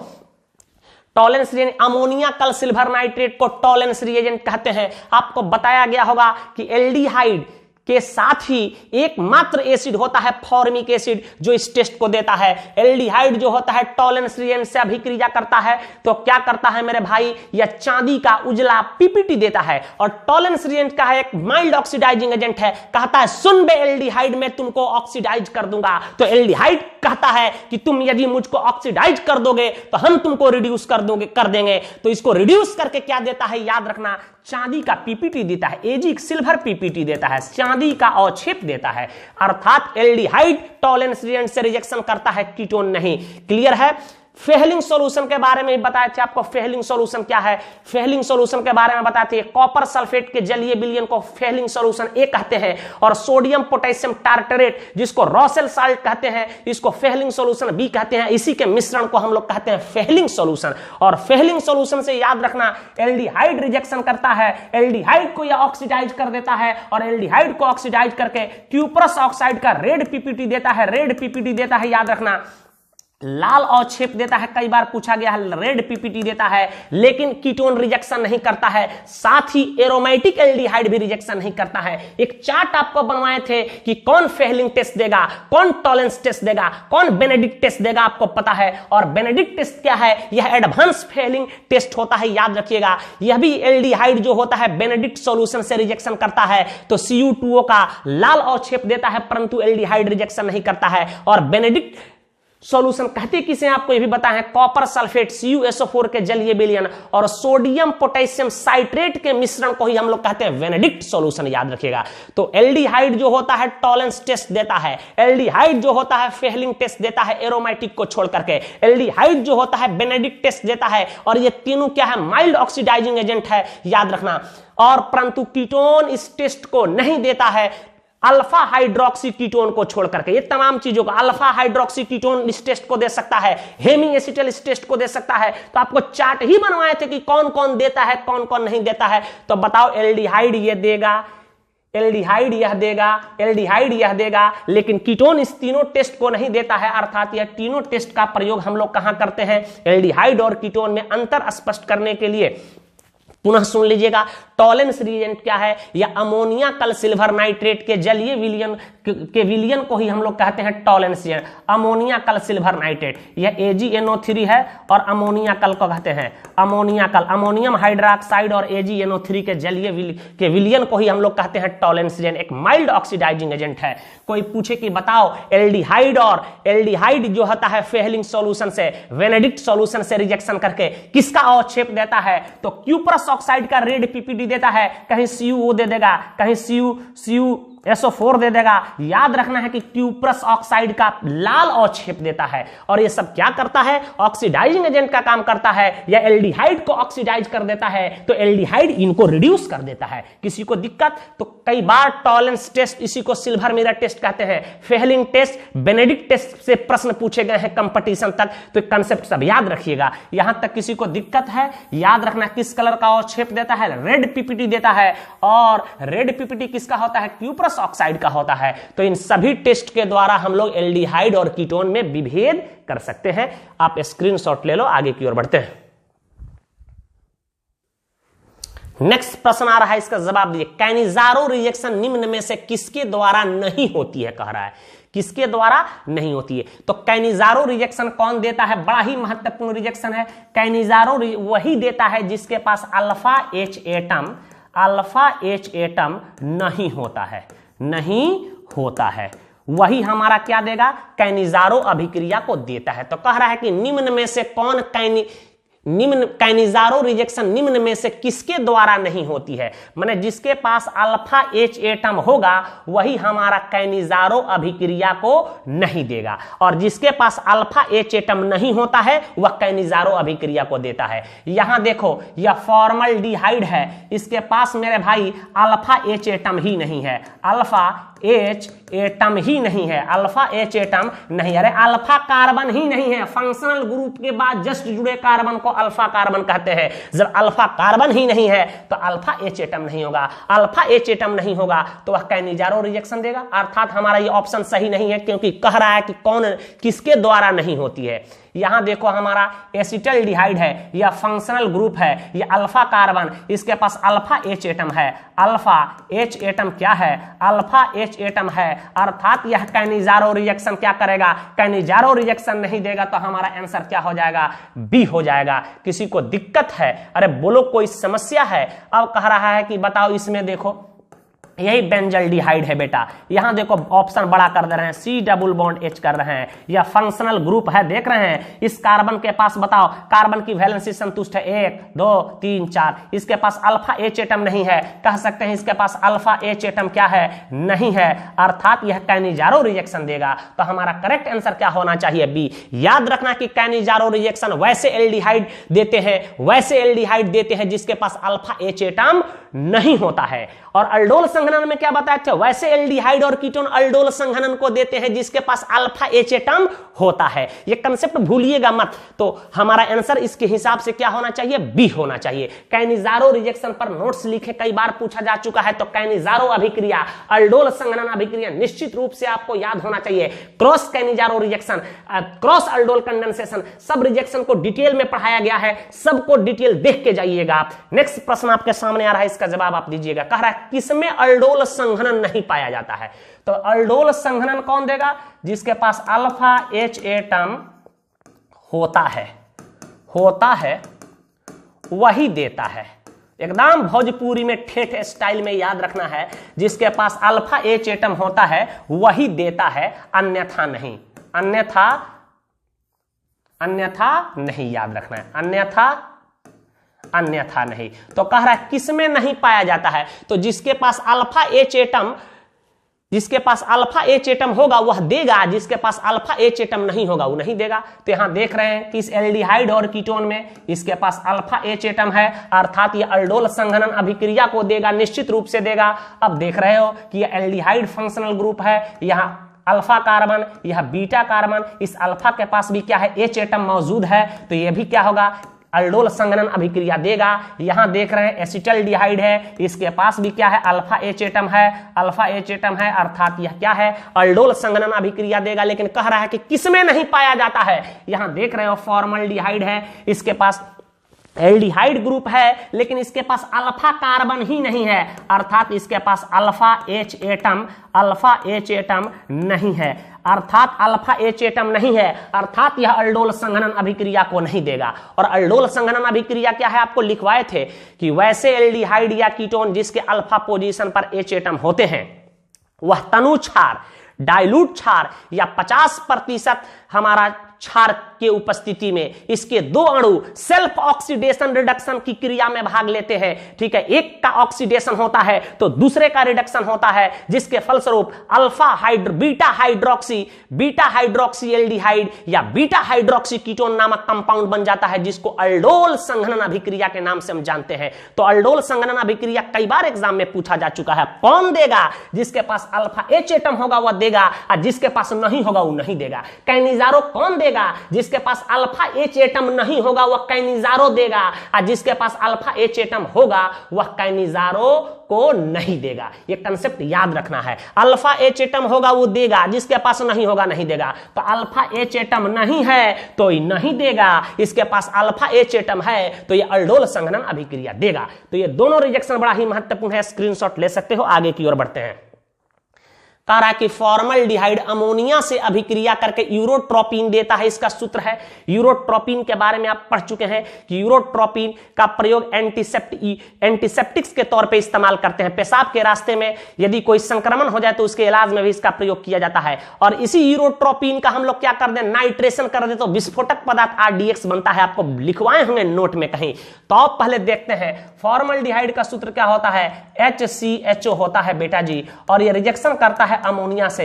टॉलेंस रिएजेंट, अमोनिया कल सिल्वर नाइट्रेट को टॉलेंस रिएजेंट कहते हैं। आपको बताया गया होगा कि एल्डिहाइड के साथ ही एकमात्र एसिड होता है फॉर्मिक एसिड जो इस टेस्ट को देता है। एल्डिहाइड जो होता है टॉलेंस रिएजेंट से अभिक्रिया करता है तो क्या करता है मेरे भाई, यह चांदी का उजला पीपीटी देता है। और टॉलेंस रिएजेंट का है एक माइल्ड ऑक्सीडाइजिंग एजेंट है, कहता है सुन बे एल्डिहाइड में तुमको ऑक्सीडाइज कर दूंगा। तो एल्डिहाइड कहता है कि तुम यदि मुझको ऑक्सीडाइज कर दोगे तो हम तुमको रिड्यूस कर देंगे। तो इसको रिड्यूस करके क्या देता है, याद रखना, चांदी का पीपीटी देता है, एजी सिल्वर पीपीटी देता है, चांदी का अवक्षेप देता है। अर्थात एल्डिहाइड टॉलेंस रिएजेंट से रिजेक्शन करता है, कीटोन नहीं। क्लियर है। फेहलिंग सॉल्यूशन के बारे में बताए थे आपको। फेहलिंग सॉल्यूशन क्या है, फेहलिंग सॉल्यूशन के बारे में बताते हैं। कॉपर सल्फेट के जलीय विलयन को फेहलिंग सॉल्यूशन ए कहते हैं और सोडियम पोटेशियम टार्टरेट जिसको रॉसेल साल्ट कहते हैं, इसको फेहलिंग सॉल्यूशन बी कहते हैं। इसी के मिश्रण को हम लोग कहते हैं फेहलिंग सॉल्यूशन। और फेहलिंग सॉल्यूशन से याद रखना एल्डिहाइड रिजेक्शन करता है, एल्डिहाइड को यह ऑक्सीडाइज कर देता है और एल्डिहाइड को ऑक्सीडाइज करके क्यूप्रस ऑक्साइड का रेड पीपीटी देता है, रेड पीपीटी देता है, याद रखना। लाल अवक्षेप देता है, कई बार पूछा गया है, रेड पीपीटी देता है, लेकिन कीटोन रिजेक्शन नहीं करता है। साथ ही एरोमेटिक एल्डिहाइड भी रिजेक्शन नहीं करता है। एक चार्ट आपको बनवाए थे कि कौन फेहलिंग टेस्ट देगा, कौन टॉलेंस टेस्ट देगा, कौन बेनेडिक्ट टेस्ट देगा, आपको पता है। और बेनेडिक्ट टेस्ट क्या है, यह एडवांस फेहलिंग टेस्ट होता है, याद रखिएगा। यह भी एल्डिहाइड जो होता है बेनेडिक्ट सॉल्यूशन से रिजेक्शन करता है तो Cu2O का लाल अवक्षेप देता है परंतु एल्डिहाइड रिजेक्शन नहीं करता है। और बेनेडिक्ट सॉल्यूशन कहते किसे, आपको ये भी बताया है, कॉपर सल्फेट CuSO4 के जलीय विलयन और सोडियम पोटेशियम साइट्रेट के मिश्रण को ही हम लोग कहते हैं बेनेडिक्ट सॉल्यूशन, याद रखिएगा। तो एल्डिहाइड जो होता है टॉलेंस टेस्ट देता है, एल्डिहाइड जो होता है फेहलिंग टेस्ट देता है एरोमेटिक को छोड़ करके, एल्डिहाइड जो होता है बेनेडिक्ट टेस्ट देता है। और ये तीनों क्या है, माइल्ड ऑक्सीडाइजिंग एजेंट है, याद रखना। और परंतु कीटोन इस टेस्ट को नहीं देता है, अल्फा हाइड्रोक्सी कीटोन को छोड़ करके। ये तमाम चीजों का अल्फा हाइड्रोक्सी कीटोन इस टेस्ट को दे सकता है, हेमी एसिटल इस टेस्ट को दे सकता है। तो आपको चार्ट ही बनवाए थे कि कौन कौन देता है, कौन कौन नहीं देता है। तो बताओ, एल्डिहाइड ये देगा, एल्डिहाइड यह देगा, एल्डिहाइड यह देगा, लेकिन कीटोन इस तीनों टेस्ट को नहीं देता है। अर्थात यह तीनों टेस्ट का प्रयोग हम लोग कहां करते हैं, एल्डिहाइड और कीटोन में अंतर स्पष्ट करने के लिए। पुनः सुन लीजिएगा, टॉलेंस रिएजेंट क्या है, या अमोनिया कल सिल्वर नाइट्रेट के जलीय विलयन के विलयन को ही हम लोग कहते हैं टॉलेंस रिएजेंट। अमोनिया कल सिल्वर नाइट्रेट, यह AgNO3 है और अमोनिया कल को कहते हैं अमोनिया कल, अमोनियम हाइड्रोक्साइड और AgNO3 के जलीय विलयन को ही हम लोग कहते हैं टॉलेंस रिएजेंट, एक माइल्ड ऑक्सीडाइजिंग एजेंट है। कोई पूछे कि बताओ एल्डिहाइड, और एल्डिहाइड जो होता है फेहलिंग सॉल्यूशन से, बेनेडिक्ट सॉल्यूशन से रिजेक्शन करके किसका अवक्षेप देता है, तो क्यूप्रस ऑक्साइड का रेड पीपीटी देता है, कहीं CuO दे देगा, कहीं CuSO4 दे देगा। याद रखना है कि क्यूप्रस ऑक्साइड का लाल अवक्षेप देता है। और ये सब क्या करता है, ऑक्सीडाइजिंग एजेंट का काम करता है, या एल्डिहाइड को ऑक्सीडाइज कर देता है तो एल्डिहाइड इनको रिड्यूस कर देता है। किसी को दिक्कत, तो कई बार टॉलेंस टेस्ट, इसी को सिल्वर मिरर टेस्ट कहते हैं, फेहलिंग टेस्ट, बेनेडिक्ट टेस्ट से प्रश्न पूछे गए हैं कंपटीशन तक। तो कंसेप्ट सब याद रखिएगा। यहां तक किसी को दिक्कत है, याद रखना किस कलर का अवक्षेप देता है, रेड पीपीटी देता है। और रेड पीपीटी किसका होता है, क्यूप्रस नाइट्रस ऑक्साइड का होता है। तो इन सभी टेस्ट के द्वारा हम लोग एल्डिहाइड और कीटोन में विभेद कर सकते हैं। आप स्क्रीनशॉट ले लो, आगे की ओर बढ़ते हैं। नेक्स्ट प्रश्न आ रहा है, इसका जवाब दीजिए। कैनिजारो रिएक्शन निम्न में से किसके द्वारा नहीं होती है, कह रहा है किसके द्वारा नहीं होती है। तो कैनिजारो रिएक्शन कौन देता है, बड़ा ही महत्वपूर्ण रिएक्शन है। कैनिजारो वही देता है जिसके पास अल्फा एच एटम नहीं होता है, नहीं होता है, वही हमारा क्या देगा, कैनिजारो अभिक्रिया को देता है। तो कह रहा है कि निम्न में से कौन कैनिजारो रिजेक्शन निम्न में से किसके द्वारा नहीं होती है, माने जिसके पास अल्फा एच एटम होगा वही हमारा कैनिजारो अभिक्रिया को नहीं देगा, और जिसके पास अल्फा एच एटम नहीं होता है वह कैनिजारो अभिक्रिया को देता है। यहां देखो यह फॉर्मल्डिहाइड है, इसके पास मेरे भाई अल्फा एच एटम ही नहीं है, अल्फा एच एटम ही नहीं है, अल्फा एच एटम नहीं, अरे अल्फा कार्बन ही नहीं है। फंक्शनल ग्रुप के बाद जस्ट जुड़े कार्बन को अल्फा कार्बन कहते हैं। जब अल्फा कार्बन ही नहीं है तो अल्फा एच एटम नहीं होगा, अल्फा एच एटम नहीं होगा तो वह कैनिजारो रिजेक्शन देगा। अर्थात हमारा ये ऑप्शन सही नहीं है, क्योंकि कह रहा है कि कौन किसके द्वारा नहीं होती है। यहां देखो हमारा एसिटल्डिहाइड है, यह फंक्शनल ग्रुप है, यह अल्फा कार्बन, इसके पास अल्फा एच एटम है, अल्फा एच एटम क्या है, अल्फा एच एटम है, अर्थात यह कैनिजारो रिएक्शन क्या करेगा, कैनिजारो रिएक्शन नहीं देगा। तो हमारा आंसर क्या हो जाएगा, बी हो जाएगा। किसी को दिक्कत है, अरे बोलो कोई समस्या है। अब कह रहा है कि बताओ इसमें देखो यही बेंजल्डिहाइड है बेटा, यहां देखो ऑप्शन बड़ा कर दे रहे हैं, सी डबल बॉन्ड एच कर रहे हैं, यह फंक्शनल ग्रुप है, देख रहे हैं। इस कार्बन के पास बताओ कार्बन की वैलेंसी संतुष्ट है 1 2 3 4, इसके पास अल्फा एच एटम नहीं है, कह सकते हैं इसके पास अल्फा एच एटम क्या है, नहीं है, अर्थात यह कैनिजारो रिएक्शन देगा। तो हमारा करेक्ट आंसर क्या होना चाहिए, बी। याद रखना कि कैनिजारो रिएक्शन वैसे एल्डिहाइड देते हैं, वैसे एल्डिहाइड देते हैं जिसके पास अल्फा एच एटम नहीं होता है। और अल्डोल संघनन में क्या बताया था, वैसे एल्डिहाइड और कीटोन अल्डोल संघनन को देते हैं जिसके पास अल्फा एच एटम होता है। ये कंसेप्ट भूलिएगा मत। तो हमारा आंसर इसके हिसाब से क्या होना चाहिए, बी होना चाहिए। कैनिजारो रिजेक्शन पर नोट्स लिखे कई बार पूछा जा चुका है, तो कैनिजारो अभिक्रिया, अल्डोल संघनन अभिक्रिया निश्चित रूप से आपको याद होना चाहिए। Cross Cannizzaro rejection, cross aldol condensation, सब रिजेक्शन को डिटेल में पढ़ाया गया है, सबको डिटेल देख के जाइएगा आप। नेक्स्ट प्रश्न आपके सामने आ रहा है, इसका जवाब आप दीजिएगा। कह रहा है किसमें अल्डोल संघनन नहीं पाया जाता है। तो अल्डोल संघनन कौन देगा, जिसके पास अल्फा एच एटम होता है वही देता है। एकदम भोजपुरी में ठेठ स्टाइल में याद रखना है, जिसके पास अल्फा एच एटम होता है वही देता है, अन्यथा नहीं, अन्यथा नहीं याद रखना है, अन्यथा नहीं। तो कह रहा है किसमें नहीं पाया जाता है, तो जिसके पास अल्फा एच एटम होगा वह देगा, जिसके पास अल्फा एच एटम नहीं होगा वो नहीं देगा। तो यहां देख रहे हैं कि इस एल्डिहाइड और कीटोन में इसके पास अल्फा एच एटम है, अर्थात यह अल्डोल संघनन अभिक्रिया को देगा, निश्चित रूप से देगा। अब देख रहे हो कि यह एल्डिहाइड फंक्शनल ग्रुप है, यहां अल्फा कार्बन, यह बीटा कार्बन, इस अल्फा के पास भी क्या है, एच एटम मौजूद है, तो यह भी क्या होगा, अल्डोल संघनन अभिक्रिया देगा। यहां देख रहे हैं एसिटल्डिहाइड है, इसके पास भी क्या है, अल्फा एच एटम है, अर्थात यह क्या है, अल्डोल संघनन अभिक्रिया देगा। लेकिन कह रहा है कि किसमें नहीं पाया जाता है, यहां देख रहे हो फॉर्मल्डिहाइड है, इसके पास एल्डिहाइड ग्रुप है, लेकिन इसके पास अल्फा कार्बन ही नहीं है, अर्थात इसके पास अल्फा एच एटम नहीं है, अर्थात अल्फा एच एटम नहीं है, अर्थात यह अल्डोल संघनन अभिक्रिया को नहीं देगा। और अल्डोल संघनन अभिक्रिया क्या है, आपको लिखवाए थे कि वैसे एल्डिहाइड या कीटोन जिसके अल्फा पोजीशन पर एच एटम होते हैं वह तनु क्षार, डाइल्यूट क्षार या 50% हमारा क्षार के उपस्थिति में इसके दो अणु सेल्फ ऑक्सीडेशन रिडक्शन की क्रिया में भाग लेते हैं। ठीक है, एक का ऑक्सीडेशन होता है तो दूसरे का रिडक्शन होता है, जिसके फलस्वरूप बीटा हाइड्रोक्सी एल्डिहाइड या बीटा हाइड्रोक्सी कीटोन नामक कंपाउंड बन जाता है, जिसको अल्डोल संघनन अभिक्रिया के नाम से हम जानते हैं। तो अल्डोल संघनन अभिक्रिया कई बार एग्जाम में पूछा जा चुका है। कौन देगा, जिसके पास अल्फा एच एटम होगा वह देगा, और जिसके पास नहीं होगा वो नहीं देगा। कैनिजारो कौन देगा, देगा, जिसके पास अल्फा H एटम नहीं होगा वह काइनेजारो देगा, और जिसके पास अल्फा H एटम होगा वह काइनेजारो को नहीं देगा। ये कंसेप्ट याद रखना है। अल्फा H एटम होगा वो देगा, जिसके पास नहीं होगा नहीं देगा। तो अल्फा H एटम नहीं है तो ये नहीं देगा, इसके पास अल्फा H एटम है तो ये अल्डोल संघनन अभिक्रिया देगा। तो ये दोनों रिजेक्शन बड़ा ही महत्वपूर्ण है, स्क्रीनशॉट ले सकते हो। आगे की ओर बढ़ते हैं। कह रहा है कि फॉर्मल्डिहाइड अमोनिया से अभिक्रिया करके यूरोट्रोपिन देता है, इसका सूत्र है। यूरोट्रोपिन के बारे में आप पढ़ चुके हैं कि यूरोट्रोपिन का प्रयोग एंटीसेप्टिक्स के तौर पे इस्तेमाल करते हैं। पेशाब के रास्ते में यदि कोई संक्रमण हो जाए तो उसके इलाज में भी इसका प्रयोग किया जाता है। और इसी यूरोट्रोपिन का हम लोग क्या कर दें, नाइट्रेशन कर दे तो विस्फोटक पदार्थ RDX बनता है। आपको लिखवाए होंगे नोट में कहीं। तो आप पहले देखते हैं फॉर्मल्डिहाइड का सूत्र क्या होता है, HCHO होता है बेटा जी। और ये रिजेक्शन करता है अमोनिया से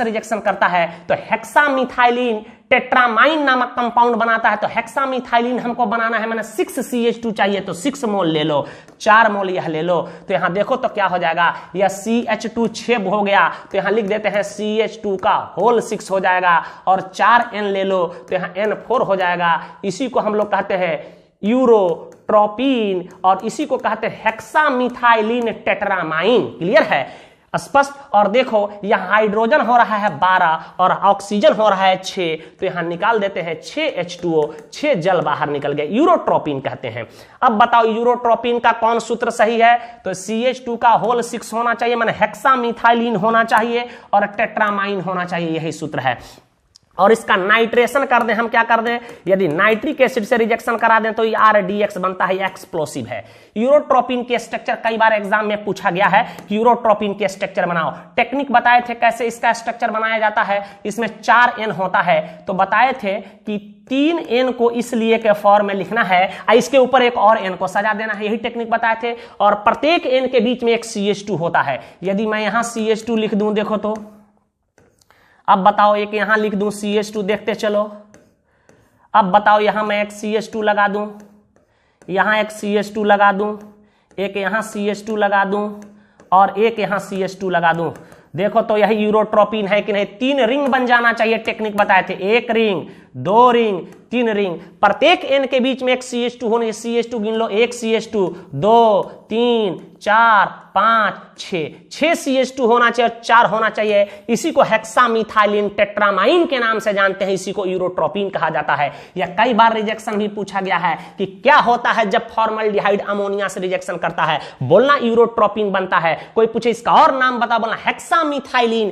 रिजेक्शन करता है तो हेक्सामिथाइलिन टेट्रामाइन नामक कंपाउंड बनाता है। तो हेक्सामिथाइलिन हमको बनाना है, मैंने 6CH2 चाहिए तो 6 मोल ले लो, 4 मोल यह ले लो। तो यहां देखो तो क्या हो जाएगा, यह CH2 6 हो गया तो यहां लिख देते हैं CH2 का होल 6 हो जाएगा। और 4 N ले लो तो यहां N4 हो जाएगा। इसी को हम लोग कहते हैं यूरोट्रोपिन और इसी को कहते हैं हेक्सामिथाइलिन टेट्रामाइन। क्लियर है, स्पष्ट। और देखो यहां हाइड्रोजन हो रहा है 12 और ऑक्सीजन हो रहा है 6, तो यहां निकाल देते हैं 6H2O, 6 जल बाहर निकल गए, यूरोट्रोपिन कहते हैं। अब बताओ यूरोट्रोपिन का कौन सूत्र सही है, तो CH2 का होल 6 होना चाहिए, माने हेक्सामिथाइलिन होना चाहिए और टेट्रामाइन होना चाहिए, यही सूत्र है। और इसका नाइट्रेशन कर दें, हम क्या कर दें, यदि नाइट्रिक एसिड से रिजेक्शन करा दें तो ये RDX बनता है, एक्सप्लोसिव है। यूरोट्रोपिन के स्ट्रक्चर कई बार एग्जाम में पूछा गया है कि यूरोट्रोपिन के स्ट्रक्चर बनाओ। टेक्निक बताए थे कैसे इसका स्ट्रक्चर बनाया जाता है। इसमें 4 N होता है, तो बताए थे कि 3 N को इसलिए के फॉर्म में लिखना है, इसके ऊपर एक और N को सजा देना है, यही टेक्निक बताए थे। और प्रत्येक N के बीच में एक CH2 होता है। यदि मैं यहां CH2 लिख दूं, देखो तो अब बताओ, एक यहां लिख दूं CH2, देखते चलो। अब बताओ यहां मैं एक CH2 लगा दूं, यहां एक CH2 लगा दूं, एक यहां CH2 लगा दूं और एक यहां CH2 लगा दूं। देखो तो यही यूरोट्रोपिन है कि नहीं। 3 रिंग बन जाना चाहिए, टेक्निक बताए थे। 1 रिंग, 2 रिंग, 3 रिंग, प्रत्येक N के बीच में एक CH2 होने। CH2 गिन लो, 1 CH2, 2, 3, 4, 5, 6 CH2 होना चाहिए और 4 होना चाहिए। इसी को हेक्सामिथाइलिन टेट्रामाइन के नाम से जानते हैं, इसी को यूरोट्रोपिन कहा जाता है। यह कई बार रिजेक्शन भी पूछा गया है कि क्या होता है जब फॉर्मल्डिहाइड अमोनिया से रिजेक्शन करता है, बोलना यूरोट्रोपिन बनता है। कोई पूछे इसका और नाम बता, बोलना हेक्सामिथाइलिन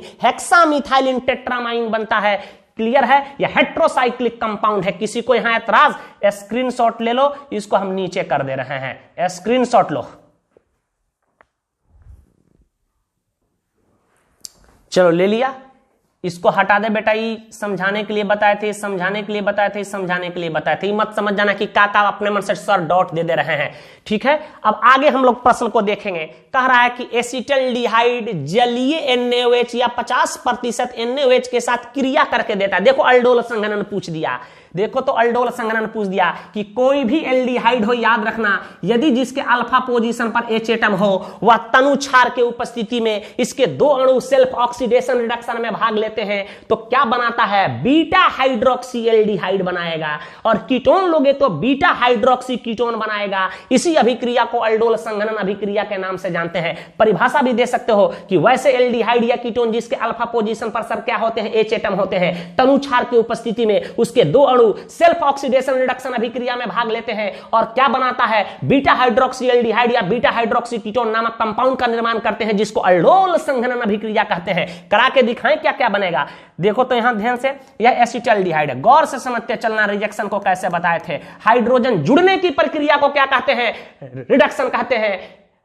टेट्रामाइन बनता है। क्लियर है, यह हेट्रोसाइक्लिक कंपाउंड है। किसी को यहां एतराज, स्क्रीनशॉट ले लो, इसको हम नीचे कर दे रहे हैं, स्क्रीनशॉट लो। चलो ले लिया, इसको हटा दे बेटा। ये समझाने के लिए बताए थे, समझाने के लिए बताए थे, समझाने के लिए बताए थे। मत समझ जाना कि काका अपने मन से सर डॉट दे रहे हैं। ठीक है, अब आगे हम लोग प्रश्न को देखेंगे। कह रहा है कि एसिटल्डिहाइड जलीय NaOH या 50% NaOH के साथ क्रिया करके देता है। देखो अल्डोल संघनन पूछ दिया, देखो तो अल्डोल संघनन पूछ दिया कि कोई भी एल्डिहाइड हो, याद रखना, यदि जिसके अल्फा पोजीशन पर H एटम हो वह तनु क्षार के उपस्थिति में इसके 2 अणु सेल्फ ऑक्सीडेशन रिडक्शन में भाग लेते हैं तो क्या बनाता है, बीटा हाइड्रोक्सी एल्डिहाइड बनाएगा। और कीटोन लोगे तो बीटा हाइड्रोक्सी कीटोन बनाएगा। इसी अभिक्रिया को अल्डोल संघनन अभिक्रिया के नाम से जानते हैं। परिभाषा भी दे सकते हो कि वैसे एल्डिहाइड या कीटोन जिसके अल्फा पोजीशन पर सर क्या होते हैं, H एटम होते हैं, तनु क्षार की उपस्थिति में उसके 2 अणु सेल्फ ऑक्सीडेशन रिडक्शन अभिक्रिया में भाग लेते हैं और क्या बनाता है, बीटा हाइड्रोक्सी एल्डिहाइड या बीटा हाइड्रोक्सी कीटोन नामक कंपाउंड का निर्माण करते हैं, जिसको अल्डोल संघनन अभिक्रिया कहते हैं। करा के दिखाएं क्या क्या बनेगा। देखो तो यहां ध्यान से, यह एसिटल्डिहाइड है, गौर से समझते चलना। रिजेक्शन को कैसे बताए थे, हाइड्रोजन जुड़ने की प्रक्रिया को क्या कहते हैं, रिडक्शन कहते हैं।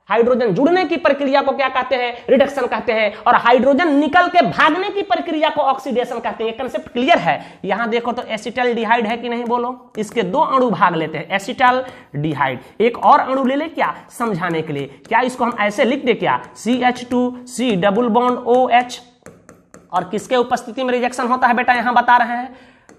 हाइड्रोजन जुड़ने की प्रक्रिया को क्या कहते हैं, रिडक्शन कहते हैं। और हाइड्रोजन निकल के भागने की प्रक्रिया को ऑक्सीडेशन कहते हैं। कंसेप्ट क्लियर है। यहां देखो तो एसिटल्डिहाइड है कि नहीं, बोलो। इसके 2 अणु भाग लेते हैं, एसिटल्डिहाइड। एक और अणु ले ले क्या, समझाने के लिए। क्या इसको हम ऐसे लिख दे क्या, CH2C डबल बॉन्ड OH। और किसके उपस्थिति में रिजेक्शन होता है बेटा, यहां बता रहे हैं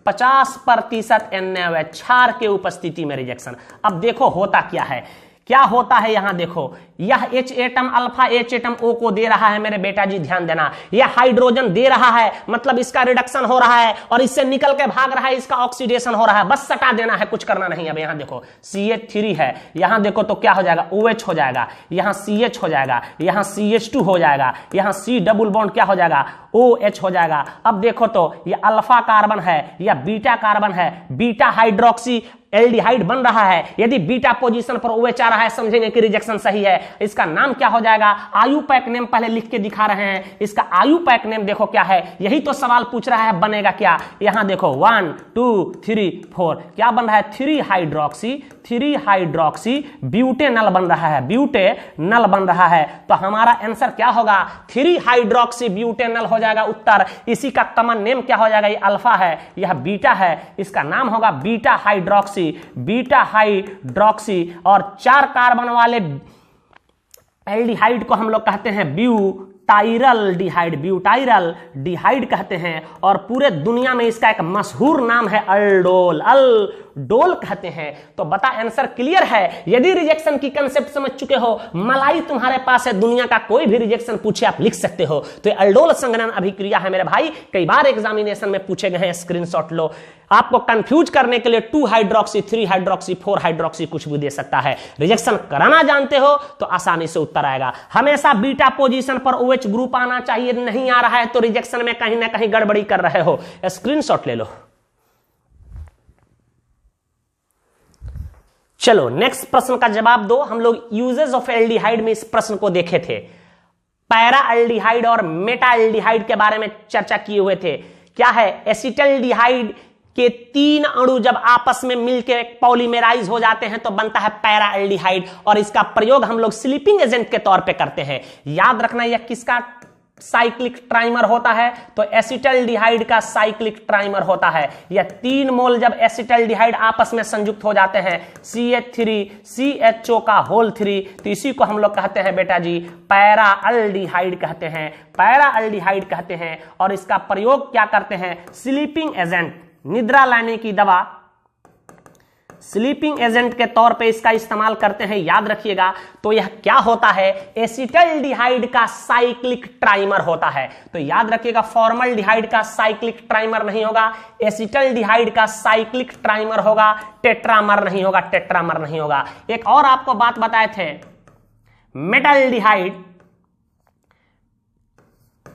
50% NaOH, क्षार के उपस्थिति में रिजेक्शन। अब देखो होता क्या है क्या होता है यहां देखो, यह H atom alpha H atom O को दे रहा है मेरे बेटा जी, ध्यान देना, यह हाइड्रोजन दे रहा है, मतलब इसका रिडक्शन हो रहा है और इससे निकल के भाग रहा है, इसका ऑक्सीडेशन हो रहा है, बस सटा देना है, कुछ करना नहीं। अब यहां देखो CH3 है, यहां देखो तो क्या हो जाएगा, OH हो जाएगा, यहां CH हो जाएगा, यहां CH2 हो जाएगा, यहां C डबल बॉन्ड क्या हो जाएगा, OH हो जाएगा। अब देखो तो ये अल्फा कार्बन है या बीटा कार्बन है, बीटा हाइड्रोक्सी एल्डिहाइड बन रहा है। यदि बीटा पोजीशन पर OH आ रहा है, समझेंगे कि रिजेक्शन सही है। इसका नाम क्या हो जाएगा, आयुपैक नेम पहले लिख के दिखा रहे हैं। इसका आयुपैक नेम देखो क्या है, यही तो सवाल पूछ रहा है, बनेगा क्या। यहां देखो 1 2 3 4 क्या बन रहा है, 3 हाइड्रोक्सी ब्यूटेनल बन रहा है, ब्यूटेनल बन रहा है। तो हमारा आंसर क्या होगा, 3 हाइड्रोक्सी ब्यूटेनल हो जाएगा उत्तर। इसी का कॉमन नेम क्या हो जाएगा, ये अल्फा है, यह बीटा है, इसका नाम होगा बीटा हाइड्रोक्सी, और 4 कार्बन वाले एल्डिहाइड को हम लोग कहते हैं ब्यूटाइरल डिहाइड कहते हैं। और पूरे दुनिया में इसका एक मशहूर नाम है अल्डोल कहते हैं। तो बता आंसर क्लियर है। यदि रिजेक्शन की कंसेप्ट समझ चुके हो, मलाई तुम्हारे पास है, दुनिया का कोई भी रिजेक्शन पूछे आप लिख सकते हो। तो ये अल्डोल संघनन अभिक्रिया है मेरे भाई, कई बार एग्जामिनेशन में पूछे गए हैं, स्क्रीनशॉट लो। आपको कंफ्यूज करने के लिए 2 हाइड्रोक्सी 3 हाइड्रोक्सी 4 हाइड्रोक्सी कुछ भी दे सकता है। रिजेक्शन कराना जानते हो तो आसानी से उत्तर आएगा। हमेशा बीटा पोजीशन पर OH ग्रुप आना चाहिए, नहीं आ रहा है तो रिजेक्शन में कहीं ना कहीं गड़बड़ी कर रहे हो। स्क्रीनशॉट ले लो। चलो नेक्स्ट प्रश्न का जवाब दो। हम लोग यूजेस ऑफ एल्डिहाइड में इस प्रश्न को देखे थे, पैरा एल्डिहाइड और मेटा एल्डिहाइड के बारे में चर्चा किए हुए थे। क्या है, एसिटल्डिहाइड के 3 अणु जब आपस में मिलकर पॉलीमराइज हो जाते हैं तो बनता है पैरा एल्डिहाइड, और इसका प्रयोग हम लोग स्लीपिंग एजेंट के तौर पे करते हैं। याद रखना यह किसका साइक्लिक ट्राइमर होता है, तो एसिटल्डिहाइड का साइक्लिक ट्राइमर होता है। यह 3 मोल जब एसिटल्डिहाइड आपस में संयुक्त हो जाते हैं CH3 CHO का होल 3, तो इसी को हम लोग कहते हैं बेटा जी पैरा एल्डिहाइड कहते हैं, पैरा एल्डिहाइड कहते हैं। और इसका प्रयोग क्या करते हैं, स्लीपिंग एजेंट, निद्रा लाने की दवा, स्लीपिंग एजेंट के तौर पे इसका इस्तेमाल करते हैं, याद रखिएगा। तो यह क्या होता है, एसिटल्डिहाइड का साइक्लिक ट्राइमर होता है। तो याद रखिएगा, फॉर्मल्डिहाइड का साइक्लिक ट्राइमर नहीं होगा, एसिटल्डिहाइड का साइक्लिक ट्राइमर होगा, टेट्रामर नहीं होगा, टेट्रामर नहीं होगा। एक और आपको बात बताए थे,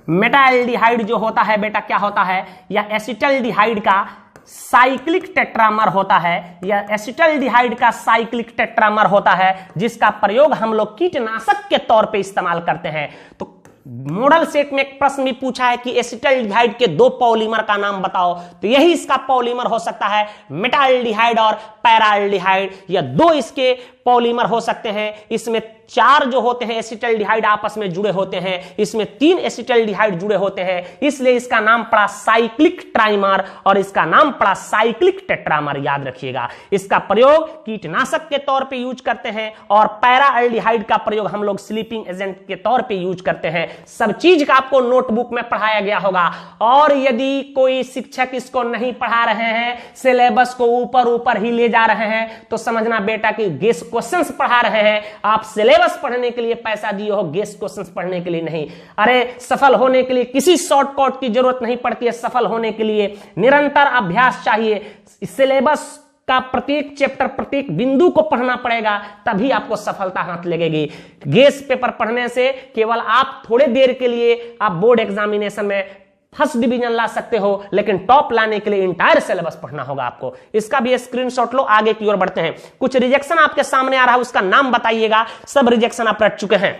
मेटाल्डिहाइड जो होता है बेटा क्या होता है, यह एसिटल्डिहाइड का साइक्लिक टेट्रामर होता है, या एसिटल्डिहाइड का साइक्लिक टेट्रामर होता है, जिसका प्रयोग हम लोग कीटनाशक के तौर पे इस्तेमाल करते हैं। तो मॉडल सेट में एक प्रश्न भी पूछा है कि एसिटल्डिहाइड के 2 पॉलीमर का नाम बताओ, तो यही इसका पॉलीमर हो सकता है, मेटाल्डिहाइड और पैराल्डिहाइड, या 2 इसके पॉलीमर हो सकते हैं। इसमें 4 जो होते हैं एसिटल्डिहाइड आपस में जुड़े होते हैं, इसमें 3 एसिटल्डिहाइड जुड़े होते हैं, इसलिए इसका नाम पड़ा साइक्लिक ट्राइमर और इसका नाम पड़ा साइक्लिक टेट्रामर। याद रखिएगा, इसका प्रयोग कीटनाशक के तौर पे यूज करते हैं और पैराल्डिहाइड का प्रयोग हम लोग स्लीपिंग एजेंट के तौर पे यूज करते हैं। सब चीज का आपको नोटबुक में पढ़ाया गया होगा। और यदि कोई शिक्षक इसको नहीं पढ़ा रहे हैं, सिलेबस को ऊपर ऊपर ही ले जा रहे हैं, तो समझना बेटा कि गेस क्वेश्चंस पढ़ा रहे हैं। आप सिलेबस पढ़ने के लिए पैसा दिए हो, गेस क्वेश्चंस पढ़ने के लिए नहीं। अरे सफल होने के लिए किसी शॉर्टकट की जरूरत नहीं पड़ती है। सफल होने के लिए निरंतर अभ्यास चाहिए। सिलेबस का प्रत्येक चैप्टर, प्रत्येक बिंदु को पढ़ना पड़ेगा, तभी आपको सफलता हाथ लगेगी। गेस पेपर पढ़ने से केवल आप थोड़े देर के लिए आप बोर्ड एग्जामिनेशन में फर्स्ट डिवीजन ला सकते हो, लेकिन टॉप लाने के लिए इंटायर सिलेबस पढ़ना होगा आपको। इसका भी स्क्रीनशॉट लो, आगे की ओर बढ़ते हैं। कुछ रिजेक्शन आपके सामने आ रहा है, उसका नाम बताइएगा। सब रिजेक्शन आप रट चुके हैं।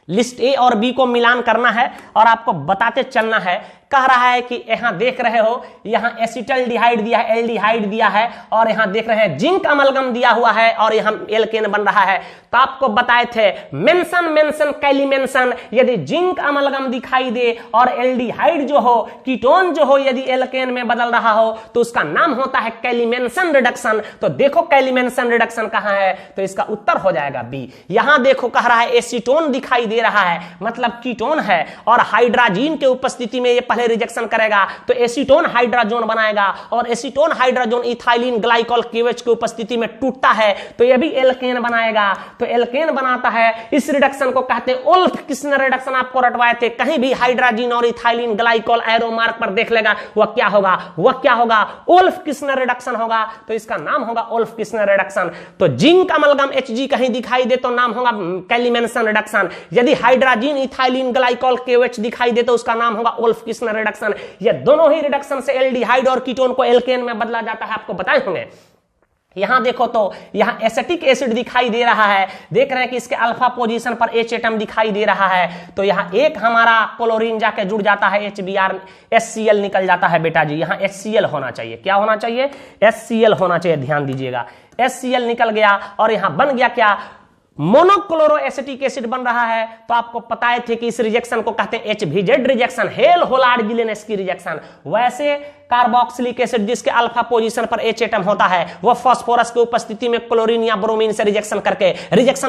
लिस्ट ए और बी को मिलान करना है और आपको बताते चलना है। कह रहा है कि यहां देख रहे हो, यहां एसिटल्डिहाइड दिया है, एल्डिहाइड दिया है, और यहां देख रहे हैं जिंक अमलगम दिया हुआ है, और यहां एल्केन बन रहा है। तो आपको बताए थे मेंशन कैलिमेंशन, यदि जिंक अमलगम दिखाई दे और एल्डिहाइड जो हो, कीटोन जो हो, यदि एल्केन में बदल रहा हो, तो उसका नाम होता है कैलिमेंशन रिडक्शन। तो देखो कैलिमेंशन रिडक्शन कहां है, तो इसका उत्तर हो जाएगा बी। यहां देखो कह रहा है एसीटोन दिखाई दे रहा है, मतलब कीटोन है, और हाइड्राजीन के उपस्थिति में ये पहले रिजेक्शन करेगा तो एसीटोन हाइड्रोजन बनाएगा, और एसीटोन हाइड्रोजन इथाइलिन ग्लाइकॉल केवेच की उपस्थिति में टूटता है तो यह भी एल्केन बनाएगा। तो एल्केन बनाता है, इस रिडक्शन को कहते हैं ओल्फ किस्नर रिडक्शन। आपको रटवाए थे, कहीं भी हाइड्रोजन और इथाइलिन ग्लाइकॉल एरो मार्क पर देख लेगा, वह क्या होगा, वह क्या होगा, ओल्फ किस्नर रिडक्शन होगा। तो इसका नाम होगा ओल्फ किस्नर रिडक्शन। तो जिंक अमलगम Hg कहीं दिखाई दे तो नाम होगा कैलिमेंसन रिडक्शन। यदि हाइड्रोजन इथाइलिन ग्लाइकॉल KOH दिखाई दे तो उसका नाम होगा ओल्फ किस्नर रिडक्शन। ये दोनों ही रिडक्शन से एल्डिहाइड और कीटोन को एल्केन में बदला जाता है, आपको बताए होंगे। यहां देखो तो यहां एसिटिक एसिड दिखाई दे रहा है, देख रहे हैं कि इसके अल्फा पोजीशन पर H एटम दिखाई दे रहा है। तो यहां एक हमारा क्लोरीन जाके जुड़ जाता है, HBr HCl निकल जाता है बेटा जी। यहां HCl होना चाहिए, क्या होना चाहिए, HCl होना चाहिए, ध्यान दीजिएगा। HCl निकल गया और यहां बन गया क्या, मोनोक्लोरो एसिटिक एसिड बन रहा है। तो आपको पता थे कि इस रिजेक्शन को कहते हैं HVZ रिजेक्शन, हेल होलार्ड जिलेनेस की रिजेक्शन। वैसे कार्बोक्सिलिक एसिड जिसके अल्फा पोजीशन पर H एटम होता है, वह फास्फोरस की उपस्थिति में क्लोरीन या ब्रोमीन से रिजेक्शन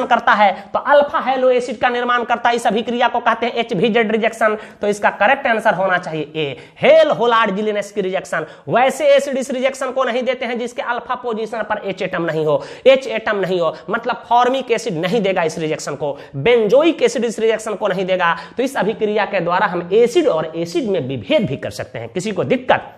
करता है तो अल्फा हेलो एसिड का निर्माण करता है। इस अभिक्रिया को कहते हैं HVZ रिजेक्शन। तो इसका करेक्ट आंसर होना चाहिए ए, हेल होलार्ड जिलेनेस की रिजेक्शन। वैसे एसिड इस रिजेक्शन को नहीं देते हैं जिसके अल्फा पोजीशन पर H एटम नहीं हो, H एटम नहीं हो, मतलब फॉर्मिक एसिड नहीं देगा इस रिजेक्शन को, बेंजोइक एसिड इस रिजेक्शन को नहीं देगा। तो इस अभिक्रिया के द्वारा हम एसिड और एसिड में विभेद भी कर सकते हैं। किसी को दिक्कत,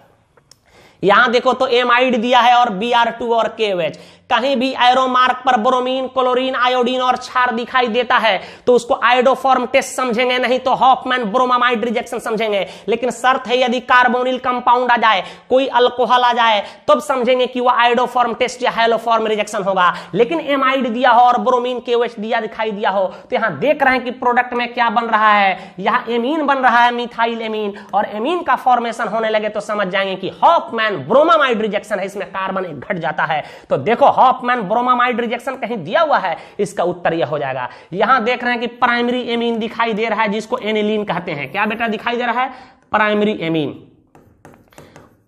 यहां देखो तो एमाइड दिया है और Br2 और KOH, कहीं भी एरो मार्क पर ब्रोमीन, क्लोरीन, आयोडीन और क्षार दिखाई देता है तो उसको आयोडोफॉर्म टेस्ट समझेंगे, नहीं तो हॉफमैन ब्रोमामाइड रिजेक्शन समझेंगे। लेकिन शर्त है यदि कार्बोनिल कंपाउंड आ जाए, कोई अल्कोहल आ जाए, तब समझेंगे कि वह आयोडोफॉर्म टेस्ट या हेलोफॉर्म रिजेक्शन होगा। लेकिन एमाइड दिया हो और ब्रोमीन KOH दिया दिखाई दिया हो तो यहां देख रहे हैं कि प्रोडक्ट में क्या बन रहा है, यहां एमीन बन रहा है, मिथाइल एमीन, और एमीन का फॉर्मेशन होने लगे तो समझ जाएंगे कि हॉफमैन ब्रोमामाइड रिजेक्शन है, इसमें कार्बन एक घट जाता है। तो देखो हॉफमैन ब्रोमामाइड रिजेक्शन कहीं दिया हुआ है, इसका उत्तर यह हो जाएगा। यहां देख रहे हैं कि प्राइमरी एमीन दिखाई दे रहा है जिसको एनिलीन कहते हैं। क्या बेटा दिखाई दे रहा है, प्राइमरी एमीन।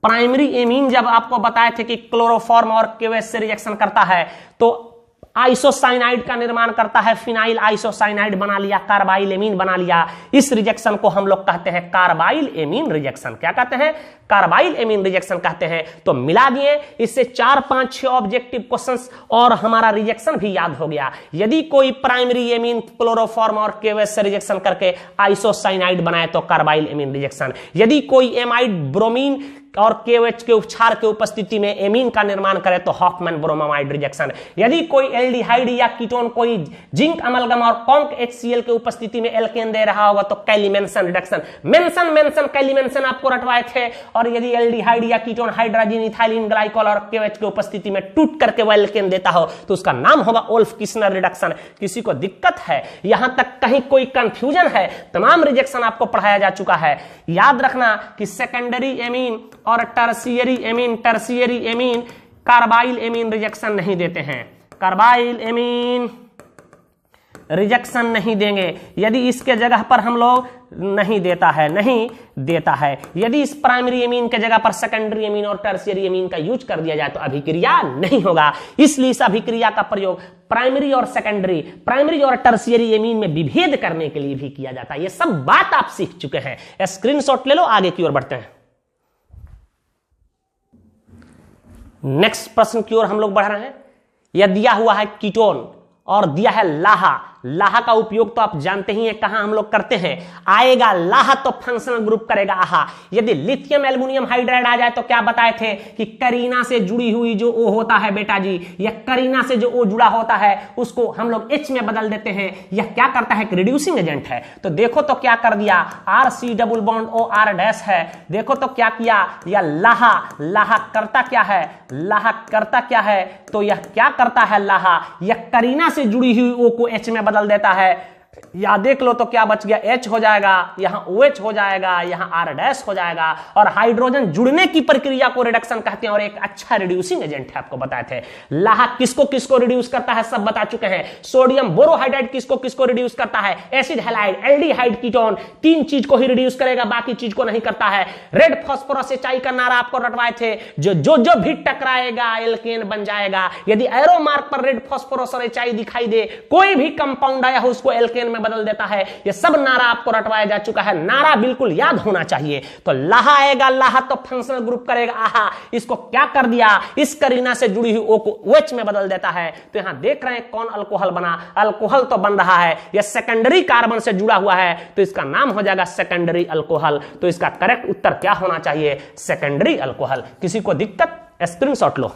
प्राइमरी एमीन जब आपको बताए थे कि क्लोरोफॉर्म और KOH से रिजेक्शन करता है तो आइसोसाइनाइड का निर्माण करता है, फिनाइल आइसोसाइनाइड बना लिया, कार्बाइल एमीन बना लिया। इस रिजेक्शन को हम लोग कहते हैं कार्बाइल एमीन रिजेक्शन। क्या कहते हैं, कार्बाइल एमीन रिजेक्शन कहते हैं। तो मिला दिए, इससे 4, 5, 6 ऑब्जेक्टिव क्वेश्चंस और हमारा रिजेक्शन भी याद हो गया। यदि कोई प्राइमरी एमीन क्लोरोफॉर्म और KOH से रिजेक्शन करके आइसोसाइनाइड बनाए तो कार्बाइल एमीन रिजेक्शन। यदि कोई एमाइड ब्रोमीन और KOH के उपचार के उपस्थिति में एमीन का निर्माण करे तो हॉफमैन ब्रोमामाइड रिजेक्शन। यदि कोई एल्डिहाइड या कीटोन कोई जिंक अमलगम और कॉन्क HCl के उपस्थिति में एल्केन दे रहा होगा तो कैलिमेंसन रिडक्शन। मेंशन कैलिमेंसन आपको रटवाए थे। और यदि एल्डिहाइड या कीटोन हाइड्रोजन इथाइलिन ग्लाइकॉल और KOH के उपस्थिति में टूट करके वह एल्केन देता हो तो उसका नाम होगा ओल्फ किस्नर रिडक्शन। किसी को दिक्कत है, यहां तक कहीं कोई कंफ्यूजन है, तमाम रिजेक्शन आपको पढ़ाया जा चुका है। याद रखना कि सेकेंडरी एमीन और tertiary amine carbyl amine rejection नहीं देते हैं, कार्बाइल एमीन रिजेक्शन नहीं देंगे यदि इसके जगह पर हम लोग नहीं देता है। यदि इस प्राइमरी एमीन के जगह पर सेकेंडरी एमीन और टर्शियरी एमीन का यूज कर दिया जाए तो अभिक्रिया नहीं होगा। इसलिए इस अभिक्रिया का प्रयोग प्राइमरी और टर्शियरी एमीन में विभेद करने के लिए भी किया जाता है। ये सब बात आप सीख चुके हैं, स्क्रीनशॉट ले लो, आगे की ओर बढ़ते हैं। नेक्स्ट प्रश्न की ओर हम लोग बढ़ रहे हैं। यह दिया हुआ है कीटोन और दिया है लाहा। लाहा का उपयोग तो आप जानते ही हैं कहां हम लोग करते हैं, आएगा लाहा तो फंक्शनल ग्रुप करेगा आहा। यदि लिथियम एल्युमिनियम हाइड्राइड आ जाए तो क्या बताए थे कि करीना से जुड़ी हुई जो O होता है बेटा जी, या करीना से जो O जुड़ा होता है उसको हम लोग H में बदल देते हैं। यह क्या करता है, रिड्यूसिंग एजेंट है। तो देखो तो क्या कर दिया, RC double bond OR dash है। देखो तो क्या किया, यह लाहा करता क्या है, लाहा करता क्या है, तो यह क्या करता है, लाहा यह करीना से जुड़ी हुई O को H में बदल देता है। या देख लो तो क्या बच गया, H हो जाएगा, यहां OH हो जाएगा, यहां R डैश हो जाएगा। और हाइड्रोजन जुड़ने की प्रक्रिया को रिडक्शन कहते हैं और एक अच्छा रिड्यूसिंग एजेंट है, आपको बताए थे। लाहा किसको किसको रिड्यूस करता है सब बता चुके हैं। सोडियम बोरोहाइड्राइड किसको किसको रिड्यूस करता है, एसिड हैलाइड, एल्डिहाइड, कीटोन, 3 चीज को ही रिड्यूस करेगा, बाकी चीज को नहीं करता है। रेड फास्फोरस HI का नारा आपको रटवाए थे, जो भी टकराएगा एल्केन बन जाएगा। यदि एरो मार्क पर रेड फास्फोरस और HI दिखाई दे, कोई भी कंपाउंड आया हो उसको एल्केन नाइट्रोजन में बदल देता है। ये सब नारा आपको रटवाया जा चुका है, नारा बिल्कुल याद होना चाहिए। तो लाहा आएगा, लाहा तो फंक्शनल ग्रुप करेगा आहा, इसको क्या कर दिया, इस करीना से जुड़ी हुई ओ को OH में बदल देता है। तो यहां देख रहे हैं कौन अल्कोहल बना, अल्कोहल तो बन रहा है, यह सेकेंडरी कार्बन से जुड़ा हुआ है, तो इसका नाम हो जाएगा सेकेंडरी अल्कोहल। तो इसका करेक्ट उत्तर क्या होना चाहिए, सेकेंडरी अल्कोहल। किसी को दिक्कत, स्क्रीनशॉट लो।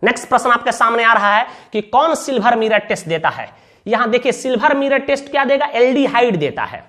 नेक्स्ट प्रश्न आपके सामने आ रहा है कि कौन सिल्वर मिरर टेस्ट देता है। यहां देखिए सिल्वर मिरर टेस्ट क्या देगा, एल्डिहाइड देता है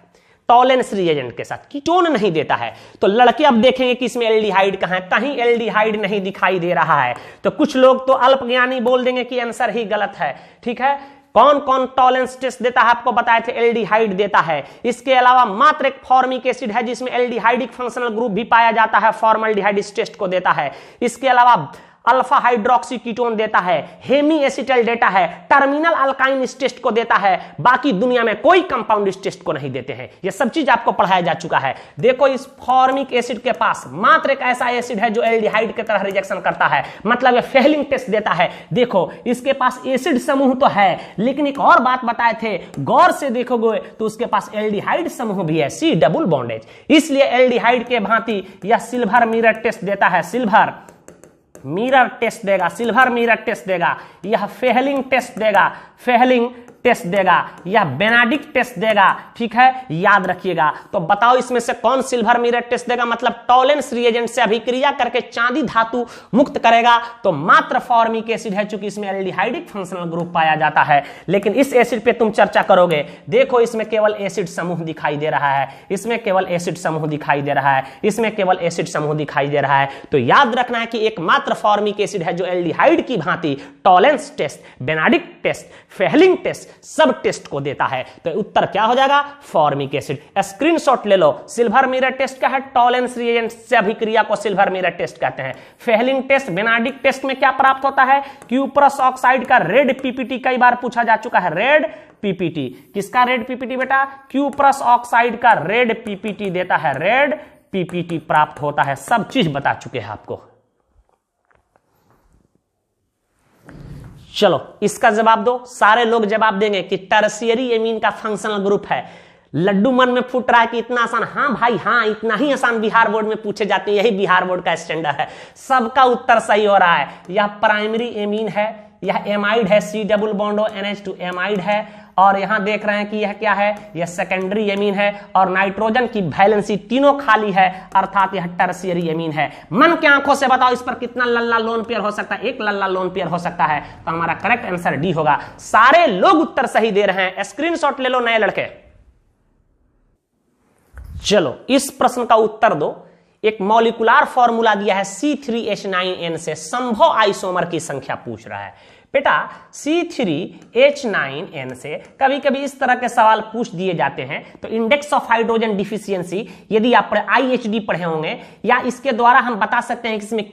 टॉलेंस रिएजेंट के साथ, कीटोन नहीं देता है। तो लड़के अब देखेंगे कि इसमें एल्डिहाइड कहां है, कहीं एल्डिहाइड नहीं दिखाई दे रहा है। तो कुछ लोग तो अल्पज्ञानी बोल देंगे कि आंसर ही गलत है। ठीक है, कौन कौन टॉलेंस टेस्ट देता है आपको बताए थे, एल्डिहाइड देता है। इसके अलावा मात्र एक फॉर्मिक एसिड है जिसमें एल्डिहाइडिक फंक्शनल ग्रुप भी पाया जाता है, फॉर्मल्डिहाइड इस टेस्ट को देता है। इसके अलावा अल्फा हाइड्रोक्सी कीटोन देता है, हेमी एसिटल देता है, टर्मिनल अल्काइन इस टेस्ट को देता है। बाकी दुनिया में कोई कंपाउंड इस टेस्ट को नहीं देते हैं। ये सब चीज आपको पढ़ाया जा चुका है। देखो इस फॉर्मिक एसिड के पास मात्र एक ऐसा एसिड है जो एल्डिहाइड की तरह रिजेक्शन करता है, मतलब ये फेलिंग टेस्ट देता है। देखो इसके पास एसिड समूह तो है, लेकिन एक और बात बताए थे, गौर से देखोगे तो उसके पास एल्डिहाइड समूह भी है, C डबल बॉन्डेज। इसलिए एल्डिहाइड के भांति यह सिल्वर मिरर टेस्ट देता है, सिल्वर मिरर टेस्ट देगा, सिल्वर मिरर टेस्ट देगा। यह फेहलिंग टेस्ट देगा, फेहलिंग टेस्ट देगा, यह बेनाडिक टेस्ट देगा। ठीक है, याद रखिएगा। तो बताओ इसमें से कौन सिल्वर मिरर टेस्ट देगा, मतलब टॉलेंस रिएजेंट से अभिक्रिया करके चांदी धातु मुक्त करेगा। तो मात्र फॉर्मिक एसिड है, चूंकि इसमें एल्डिहाइडिक फंक्शनल ग्रुप पाया जाता है। लेकिन इस एसिड पे तुम चर्चा करोगे, देखो इसमें केवल एसिड समूह दिखाई दे रहा है, इसमें केवल एसिड समूह दिखाई दे रहा है, इसमें केवल एसिड समूह दिखाई दे रहा है। तो याद रखना है कि एकमात्र फॉर्मिक एसिड है जो एल्डिहाइड की भांति Tollens test, Benedict test, Fehling test सब टेस्ट को देता है। तो उत्तर क्या हो जाएगा, फॉर्मिक एसिड। स्क्रीनशॉट ले लो। सिल्वर मिरर टेस्ट क्या है, टॉलेंस रिएजेंट से अभिक्रिया को सिल्वर मिरर टेस्ट कहते हैं। फेहलिंग टेस्ट, बेनाडिक टेस्ट में क्या प्राप्त होता है, क्यूप्रस ऑक्साइड का रेड पीपीटी कई बार पूछा जा चुका है, रेड पीपीटी। किसका रेड पीपीटी बेटा, क्यूप्रस ऑक्साइड का रेड पीपीटी देता है, रेड पीपीटी प्राप्त होता है। सब चीज बता चुके हैं आपको। चलो इसका जवाब दो। सारे लोग जवाब देंगे कि टर्शियरी एमीन का फंक्शनल ग्रुप है। लड्डू मन में फूट रहा है कि इतना आसान, हाँ भाई हाँ, इतना ही आसान बिहार बोर्ड में पूछे जाते हैं, यही बिहार बोर्ड का स्टैंडर्ड है। सबका उत्तर सही हो रहा है। यह प्राइमरी एमीन है, यह एमाइड है, C double bond NH2 amide है। और यहां देख रहे हैं कि यह क्या है, यह सेकेंडरी एमीन है। और नाइट्रोजन की वैलेंसी तीनों खाली है, अर्थात यह टर्शियरी एमीन है। मन के आंखों से बताओ इस पर कितना लल्ला लोन पेयर हो सकता है, एक लल्ला लोन पेयर हो सकता है। तो हमारा करेक्ट आंसर डी होगा। सारे लोग उत्तर सही दे रहे हैं, स्क्रीनशॉट ले लो नए लड़के। चलो इस प्रश्न का उत्तर दो। एक मॉलिक्यूलर फॉर्मूला दिया है C3H9N से, संभव आइसोमर की संख्या पूछ रहा है। बेटा C3H9N से कभी कभी इस तरह के सवाल पूछ दिए जाते हैं। तो इंडेक्स ऑफ हाइड्रोजन डिफिशियंसी यदि आप IHD पढ़े होंगे, या इसके द्वारा हम बता सकते हैं कि इसमें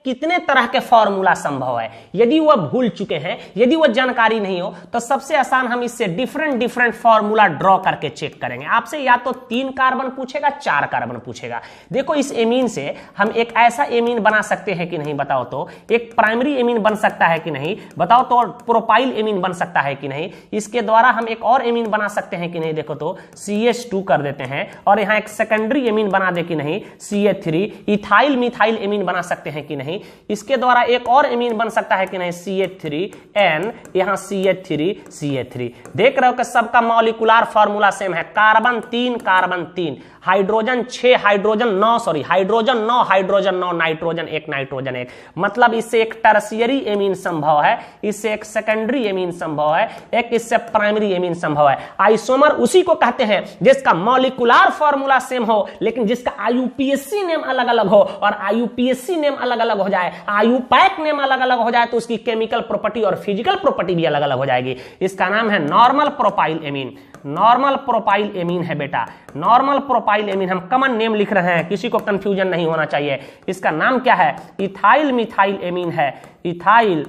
कितने तरह के फॉर्मूला संभव है। यदि वह भूल चुके हैं, यदि वह जानकारी नहीं हो, तो सबसे आसान हम इससे डिफरेंट फॉर्मूला ड्रॉ करके चेक करेंगे। आपसे या तो 3 कार्बन पूछेगा, 4 कार्बन पूछेगा। देखो इस एमीन से हम एक ऐसा एमीन बना सकते हैं कि नहीं, बताओ तो। एक प्राइमरी एमीन बन सकता है कि नहीं, बताओ तो। प्रोपाइल एमीन बन सकता है कि नहीं, इसके द्वारा हम एक और एमीन बना सकते हैं कि नहीं, देखो तो CH2 कर देते हैं। और यहां एक सेकेंडरी एमीन बना दे कि नहीं, CH3। इथाइल मिथाइल एमीन बना सकते हैं कि नहीं, इसके द्वारा एक और एमीन बन सकता है कि नहीं, CH3N, यहां CH3 देख रहे हो कि सबका मॉलिक्यूलर फॉर्मूला सेम है। Carbon 3 carbon 3, hydrogen 6 hydrogen 9, sorry hydrogen 9 hydrogen 9, nitrogen 1 nitrogen 1। मतलब इससे एक टर्शियरी एमीन संभव है, इससे एक सेकेंडरी एमीन संभव है, एक इससे प्राइमरी एमीन संभव है। आइसोमर उसी को कहते हैं जिसका मॉलिक्यूलर फॉर्मूला सेम हो, लेकिन जिसका IUPAC नेम अलग अलग हो। और IUPAC नेम अलग अलग हो जाए, IUPAC नेम अलग अलग हो जाए, तो उसकी केमिकल प्रॉपर्टी और फिजिकल प्रॉपर्टी भी अलग अलग हो जाएगी। इसका नाम है normal propyl amine. Normal propyl amine है बेटा, नॉर्मल प्रोपाइल एमीन। हम कॉमन नेम लिख रहे हैं, किसी को कंफ्यूजन नहीं होना चाहिए। इसका नाम क्या है, इथाइल मिथाइल एमीन है। Ethyl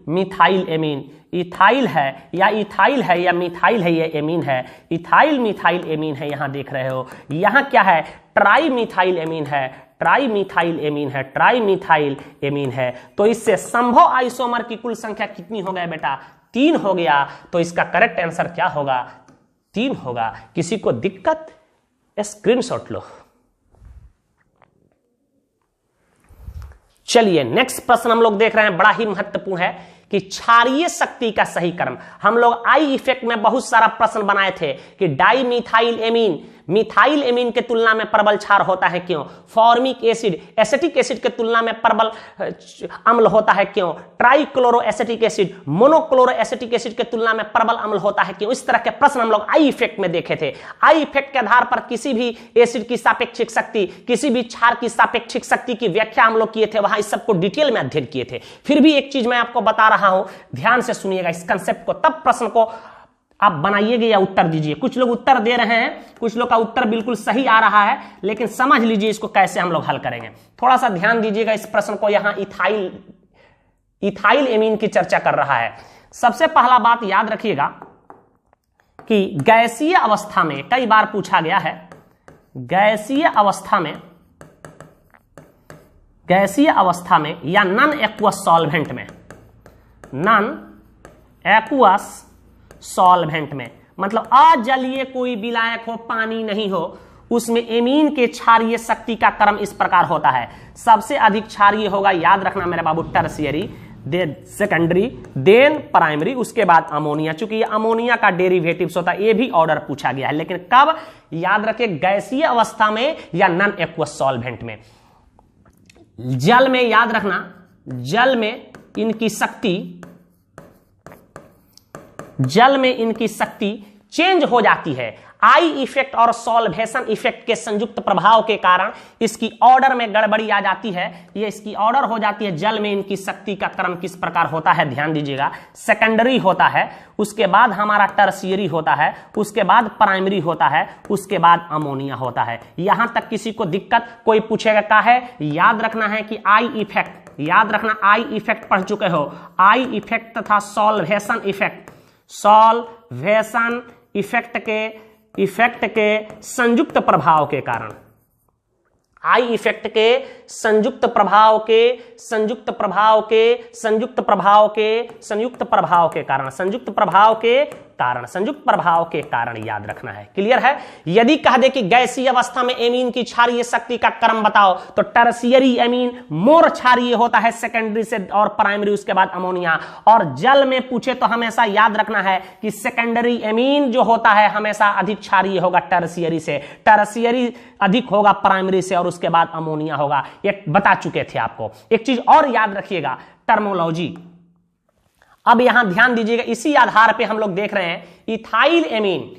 methyl amine. इथाइल है या मिथाइल है, ये एमीन है। इथाइल मिथाइल एमीन है, यहां देख रहे हो। यहां क्या है, ट्राई मिथाइल एमीन है, ट्राई मिथाइल एमीन है। तो इससे संभव आइसोमर की कुल संख्या कितनी हो गई बेटा, 3 हो गया, तो इसका करेक्ट आंसर क्या होगा? 3 होगा। किसी को दिक्कत? स्क्रीनशॉट लो। चलिए नेक्स्ट प्रश्न हम लोग देख रहे हैं, बड़ा ही महत्वपूर्ण है कि क्षारीय शक्ति का सही क्रम। हम लोग आई इफेक्ट में बहुत सारा प्रश्न बनाए थे कि di methyl amine methyl amine के तुलना में प्रबल क्षार होता है क्यों? फॉर्मिक एसिड एसिटिक एसिड के तुलना में प्रबल अम्ल होता है क्यों? Trichloro acetic acid monochloro acetic acid के तुलना में प्रबल अम्ल होता है क्यों? इस तरह के प्रश्न हम लोग आई इफेक्ट में देखे थे। आई इफेक्ट के आधार पर किसी भी एसिड की सापेक्षिक शक्ति, किसी भी क्षार की सापेक्षिक शक्ति की व्याख्या हम लोग किए थे, वहां इस सबको डिटेल में अध्ययन किए थे। फिर भी एक चीज मैं आपको बता रहा हूं, ध्यान से सुनिएगा इस कंसेप्ट को, तब प्रश्न को आप बनाइएगा या उत्तर दीजिए। कुछ लोग उत्तर दे रहे हैं, कुछ लोग का उत्तर बिल्कुल सही आ रहा है, लेकिन समझ लीजिए इसको कैसे हम लोग हल करेंगे। थोड़ा सा ध्यान दीजिएगा इस प्रश्न को। यहां इथाइल एमीन की चर्चा कर रहा है। सबसे पहला बात याद रखिएगा कि गैसीय अवस्था में, कई बार पूछा गया है, गैसीय अवस्था में या नॉन एक्वस सॉल्वेंट में, नॉन एक्वस सॉल्वेंट में मतलब अजलीय कोई विलायक हो, पानी नहीं हो, उसमें एमीन के क्षारीय शक्ति का क्रम इस प्रकार होता है। सबसे अधिक क्षारीय होगा, याद रखना मेरे बाबू, tertiary, then secondary, then primary, उसके बाद अमोनिया। चूंकि ये अमोनिया का डेरिवेटिव्स होता है, ये भी ऑर्डर पूछा गया है, लेकिन कब? याद रखिए, गैसीय अवस्था में या नॉन एक्वस सॉल्वेंट में। जल में याद रखना, जल में इनकी शक्ति चेंज हो जाती है। आई इफेक्ट और सॉल्वेशन इफेक्ट के संयुक्त प्रभाव के कारण इसकी ऑर्डर में गड़बड़ी आ जाती है। ये इसकी ऑर्डर हो जाती है। जल में इनकी शक्ति का क्रम किस प्रकार होता है, ध्यान दीजिएगा। सेकेंडरी होता है, उसके बाद हमारा टर्शियरी होता है, उसके बाद प्राइमरी होता है, उसके बाद अमोनिया होता है। यहां तक किसी को दिक्कत? कोई पूछेगा क्या है? याद रखना है कि आई इफेक्ट, याद रखना, आई इफेक्ट पढ़ चुके हो। आई इफेक्ट तथा सॉल्वेशन इफेक्ट के संयुक्त प्रभाव के कारण, आई इफेक्ट के संयुक्त प्रभाव के कारण याद रखना है। क्लियर है? यदि कह दे कि गैसीय अवस्था में एमीन की क्षारीय शक्ति का क्रम बताओ, तो टर्शियरी एमीन मोर क्षारीय होता है सेकेंडरी से, और प्राइमरी उसके बाद अमोनिया। और जल में पूछे तो हमेशा याद रखना है कि सेकेंडरी एमीन जो होता है हमेशा अधिक क्षारीय होगा टर्शियरी से, टर्शियरी अधिक होगा प्राइमरी से, और उसके बाद अमोनिया होगा। ये बता चुके थे आपको। एक चीज और याद रखिएगा, टर्मोलॉजी। अब यहां ध्यान दीजिएगा, इसी आधार पे हम लोग देख रहे हैं इथाइल एमीन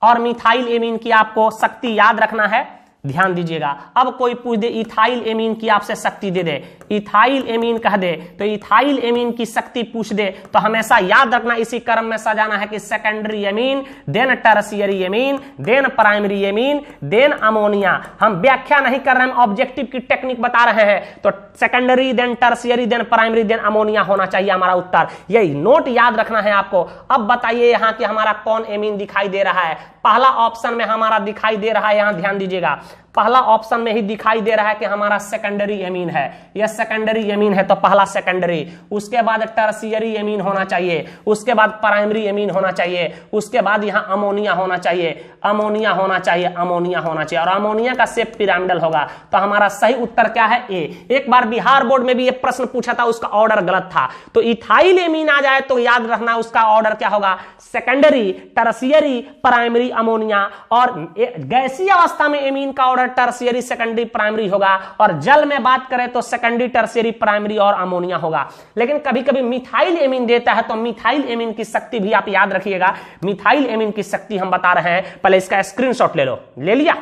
और मिथाइल एमीन की आपको शक्ति याद रखना है। ध्यान दीजिएगा। अब कोई पूछ दे इथाइल एमीन की आपसे शक्ति दे दे, इथाइल एमीन कह दे, तो इथाइल एमीन की शक्ति पूछ दे, तो हमेशा याद रखना इसी क्रम में सजाना है कि secondary amine, then tertiary amine, then primary amine, then ammonia. हम व्याख्या नहीं कर रहे हैं, ऑब्जेक्टिव की टेक्निक बता रहे हैं। तो secondary, then tertiary, then primary, then ammonia होना चाहिए हमारा उत्तर। यही नोट याद रखना है आपको। अब बताइए यहां कि हमारा कौन एमीन दिखाई दे रहा है? पहला ऑप्शन में हमारा दिखाई दे रहा है, यहां ध्यान दीजिएगा, पहला ऑप्शन में ही दिखाई दे रहा है कि हमारा सेकेंडरी एमीन है। यह सेकेंडरी एमीन है तो पहला सेकेंडरी, उसके बाद टर्शियरी एमीन होना चाहिए, उसके बाद प्राइमरी एमीन होना चाहिए, उसके बाद यहां अमोनिया होना चाहिए, अमोनिया होना चाहिए, अमोनिया होना चाहिए, और अमोनिया का शेप पिरामिडल होगा। तो हमारा सही उत्तर क्या है? ए। एक बार बिहार बोर्ड में भी यह प्रश्न पूछा था, उसका ऑर्डर गलत था। तो इथाइल एमीन आ जाए तो याद रखना उसका ऑर्डर क्या होगा? Secondary, tertiary, primary, ammonia. और गैसीय अवस्था में एमीन का ऑर्डर टर्शियरी, सेकेंडरी, प्राइमरी होगा। और जल में बात करें तो सेकेंडरी, टर्शियरी, प्राइमरी और अमोनिया होगा। लेकिन कभी कभी मिथाइल एमीन देता है तो मिथाइल एमीन की शक्ति भी आप याद रखिएगा। मिथाइल एमीन की शक्ति हम बता रहे हैं, पहले इसका स्क्रीनशॉट ले लो। ले लिया?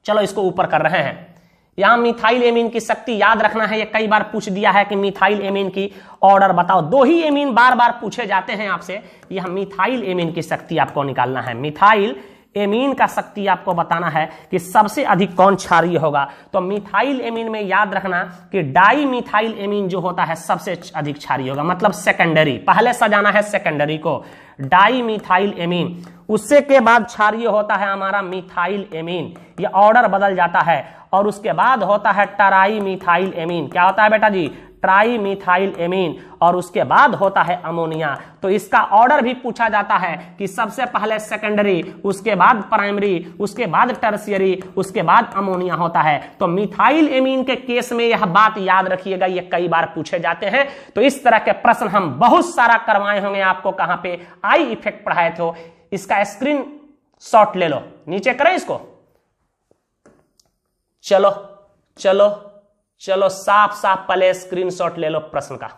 चलो इसको ऊपर कर रहे हैं। यहां मिथाइल एमीन की शक्ति याद रखना है। ये कई बार पूछ दिया है कि मिथाइल एमीन की ऑर्डर बताओ। दो ही एमीन बार बार पूछे जाते हैं आपसे। यह मिथाइल एमीन की शक्ति आपको निकालना है। मिथाइल एमीन का शक्ति आपको बताना है कि सबसे अधिक कौन क्षारीय होगा। तो मिथाइल एमीन में याद रखना कि डाई मिथाइल एमीन जो होता है सबसे अधिक क्षारीय होगा, मतलब सेकेंडरी। पहले सजाना है सेकेंडरी को, डाई मिथाइल एमीन। उससे के बाद क्षारीय होता है हमारा मिथाइल एमीन। यह ऑर्डर बदल जाता है। और उसके बाद होता है टराई मिथाइल एमीन। क्या होता है बेटा जी? ट्राईमिथाइल एमीन, और उसके बाद होता है अमोनिया। तो इसका ऑर्डर भी पूछा जाता है कि सबसे पहले सेकेंडरी, उसके बाद प्राइमरी, उसके बाद टर्शियरी, उसके बाद अमोनिया होता है। तो मिथाइल एमीन के केस में यह बात याद रखिएगा, ये कई बार पूछे जाते हैं। तो इस तरह के प्रश्न हम बहुत सारा करवाए होंगे आपको, कहां पे आई इफेक्ट पढ़ाए थे। इसका स्क्रीन शॉट ले लो, नीचे करें इसको। चलो चलो चलो, साफ साफ पहले स्क्रीनशॉट ले लो प्रश्न का।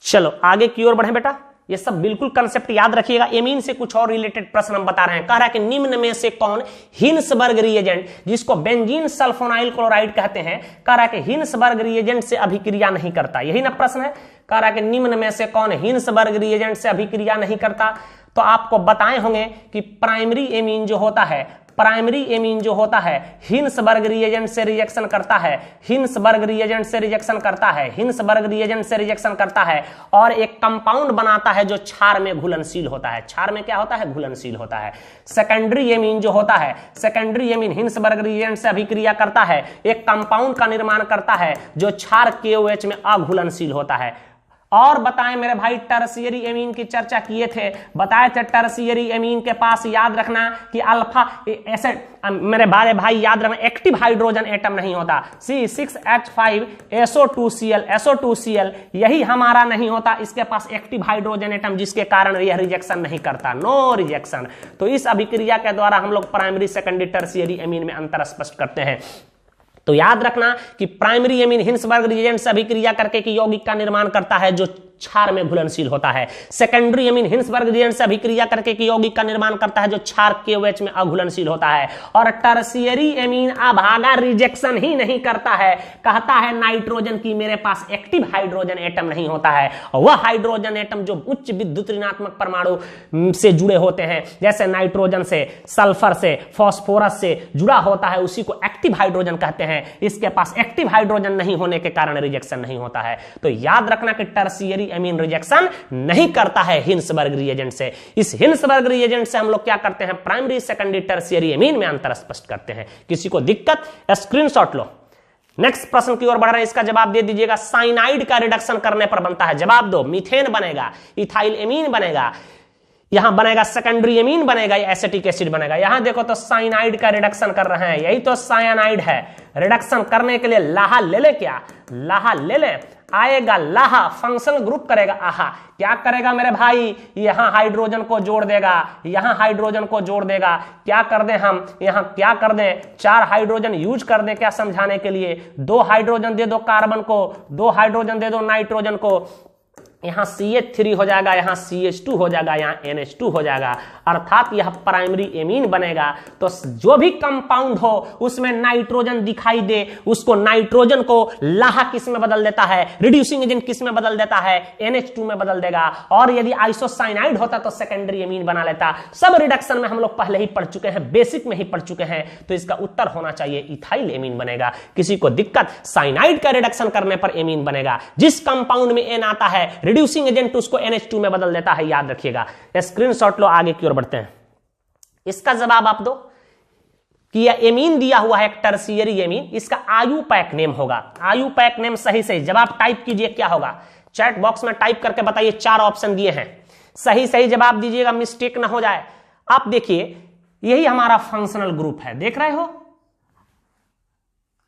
चलो आगे की ओर बढ़े बेटा, ये सब बिल्कुल कंसेप्ट याद रखिएगा। एमीन से कुछ और रिलेटेड प्रश्न हम बता रहे हैं। कह रहा है कि निम्न में से कौन हिन्सबर्ग रिएजेंट, जिसको बेंजीन सल्फोनाइल क्लोराइड कहते हैं, कह रहा है कि हिन्सबर्ग रिएजेंट से अभिक्रिया नहीं करता। यही ना प्रश्न है। कह रहा है कि निम्न में से कौन हिन्सबर्ग रिएजेंट से अभिक्रिया नहीं करता। तो आपको बताए होंगे कि प्राइमरी एमीन जो होता है, प्राइमरी एमीन जो होता है हिन्सबर्ग रिएजेंट से रिएक्शन करता है, हिन्सबर्ग रिएजेंट से रिएक्शन करता है, हिन्सबर्ग रिएजेंट से रिएक्शन करता है, और एक कंपाउंड बनाता है जो क्षार में घुलनशील होता है। क्षार में क्या होता है? घुलनशील होता है। सेकेंडरी एमीन जो होता है, सेकेंडरी एमीन हिन्सबर्ग रिएजेंट से अभिक्रिया करता है, एक कंपाउंड का निर्माण करता है जो क्षार KOH में अघुलनशील होता है। और बताएं मेरे भाई, टर्शियरी एमीन की चर्चा किए थे, बताए थे टर्शियरी एमीन के पास याद रखना कि अल्फा ऐसे, मेरे बारे भाई याद रखना, एक्टिव हाइड्रोजन एटम नहीं होता। C6H5SO2Cl, SO2Cl यही हमारा नहीं होता, इसके पास एक्टिव हाइड्रोजन एटम, जिसके कारण यह रिजेक्शन नहीं करता, नो रिजेक्शन। तो इस अभिक्रिया के द्वारा हम लोग प्राइमरी, सेकेंडरी, टर्शियरी एमीन में अंतर स्पष्ट करते हैं। तो याद रखना कि प्राइमरी एमीन हिन्सबर्ग रिएजेंट से अभिक्रिया करके कि यौगिक का निर्माण करता है जो क्षार में घुलनशील होता है। सेकेंडरी एमीन हिन्सबर्ग रिएजेंट से अभिक्रिया करके कि यौगिक का निर्माण करता है जो क्षार KOH में अघुलनशील होता है। और टर्शियरी एमीन अभागा रिजेक्शन ही नहीं करता है, कहता है नाइट्रोजन की मेरे पास एक्टिव हाइड्रोजन एटम नहीं होता है, वह हाइड्रोजन एटम जो उच्च विद्युत ऋणात्मक परमाणु से जुड़े होते हैं, जैसे नाइट्रोजन से, सल्फर से, फास्फोरस से जुड़ा होता है, उसी को एक्टिव हाइड्रोजन कहते हैं। इसके पास एक्टिव हाइड्रोजन नहीं होने के कारण रिजेक्शन नहीं होता है। तो याद रखना कि टर्शियरी एमीन रिजेक्शन नहीं करता है हिन्सबर्ग रिएजेंट से। इस हिन्सबर्ग रिएजेंट से हम लोग क्या करते हैं? प्राइमरी, सेकेंडरी, टर्शियरी एमीन में अंतर स्पष्ट करते हैं। किसी को दिक्कत? स्क्रीनशॉट लो। नेक्स्ट प्रश्न की ओर बढ़ रहे हैं, इसका जवाब दे दीजिएगा। साइनाइड का रिडक्शन करने पर बनता है, जवाब दो। मीथेन बनेगा, इथाइल एमीन बनेगा, यहां बनेगा सेकेंडरी एमीन बनेगा, या एसिटिक एसिड बनेगा। यहां देखो तो साइनाइड का रिडक्शन कर रहे हैं, यही तो साइनाइड है। रिडक्शन करने के लिए लाहा ले ले, क्या लाहा ले ले, आएगा लाहा, फंक्शनल ग्रुप करेगा आहा, क्या करेगा मेरे भाई? यहां हाइड्रोजन को जोड़ देगा, यहां हाइड्रोजन को जोड़ देगा। क्या कर दें हम यहां, क्या कर दें? 4 हाइड्रोजन यूज कर दें क्या समझाने के लिए? 2 हाइड्रोजन दे दो कार्बन को, 2 हाइड्रोजन दे दो नाइट्रोजन को, यहां CH3 हो जाएगा, यहां CH2 हो जाएगा, यहां NH2 हो जाएगा, अर्थात यह प्राइमरी एमीन बनेगा। तो जो भी कंपाउंड हो उसमें नाइट्रोजन दिखाई दे, उसको नाइट्रोजन को लाहा किस में बदल देता है? रिड्यूसिंग एजेंट किस में बदल देता है? NH2 में बदल देगा। और यदि आइसोसाइनाइड होता तो सेकेंडरी एमीन बना लेता। सब रिडक्शन में हम लोग पहले ही पढ़ चुके हैं, बेसिक में ही पढ़ चुके हैं। तो इसका उत्तर होना चाहिए इथाइल एमीन बनेगा। किसी को दिक्कत? साइनाइड का रिडक्शन करने पर एमीन बनेगा। जिस कंपाउंड में N आता है, रिड्यूसिंग एजेंट उसको NH2 में बदल देता है, याद रखिएगा। स्क्रीनशॉट लो, आगे की ओर बढ़ते हैं। इसका जवाब आप दो कि यह एमीन दिया हुआ है, एक टर्शियरी एमीन, इसका आयुपैक नेम होगा। आयुपैक नेम सही सही जवाब टाइप कीजिए, क्या होगा? चैट बॉक्स में टाइप करके बताइए। 4 ऑप्शन दिए हैं, सही सही जवाब दीजिएगा, मिस्टेक ना हो जाए। आप देखिए, यही हमारा फंक्शनल ग्रुप है, देख रहे हो?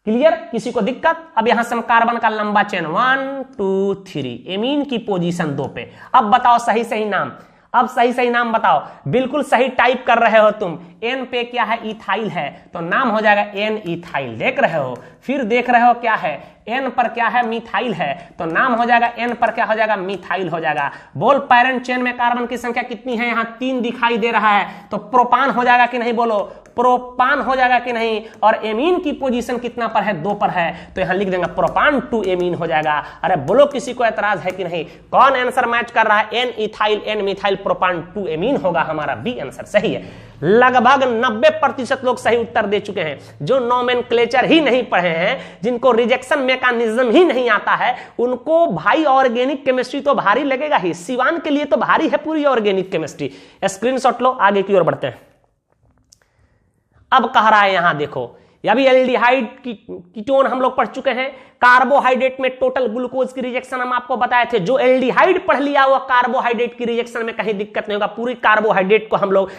क्लियर? किसी को दिक्कत? अब यहां से हम कार्बन का लंबा चेन 1 2 3, एमीन की पोजीशन 2 पे। अब बताओ सही सही नाम, अब सही सही नाम बताओ। बिल्कुल सही टाइप कर रहे हो तुम। N पे क्या है? इथाइल है, तो नाम हो जाएगा N इथाइल, देख रहे हो? फिर देख रहे हो क्या है? N पर क्या है? मिथाइल है, तो नाम हो जाएगा N पर क्या हो जाएगा? मिथाइल हो जाएगा। बोल, पैरेंट चेन में कार्बन की संख्या कितनी है? यहाँ 3 दिखाई दे रहा है, तो प्रोपान हो जाएगा कि नहीं? बोलो, प्रोपान हो जाएगा कि नहीं? और एमीन की पोजीशन कितना पर है? 2 पर है, तो यहां लिख देंगे प्रोपान टू एमीन हो जाएगा। अरे बोलो, किसी को एतराज है कि नहीं? कौन आंसर मैच कर रहा है? N ethyl, N methyl, propan two amine होगा हमारा बी आंसर। सही है। लगभग 90% लोग सही उत्तर दे चुके हैं। जो नोमेनक्लेचर ही नहीं पढ़े हैं, जिनको रिजेक्शन मैकेनिज्म ही नहीं आता है, उनको भाई ऑर्गेनिक केमिस्ट्री तो भारी लगेगा ही। सिवान के लिए तो भारी है पूरी ऑर्गेनिक केमिस्ट्री। स्क्रीनशॉट लो, आगे की ओर बढ़ते हैं। अब कह रहा है यहां देखो, या भी एल्डिहाइड कीटोन हम लोग पढ़ चुके हैं। कार्बोहाइड्रेट में टोटल ग्लूकोज की रिजेक्शन हम आपको बताए थे। जो एल्डिहाइड पढ़ लिया हुआ कार्बोहाइड्रेट की रिजेक्शन में कहीं दिक्कत नहीं होगा। पूरी कार्बोहाइड्रेट को हम लोग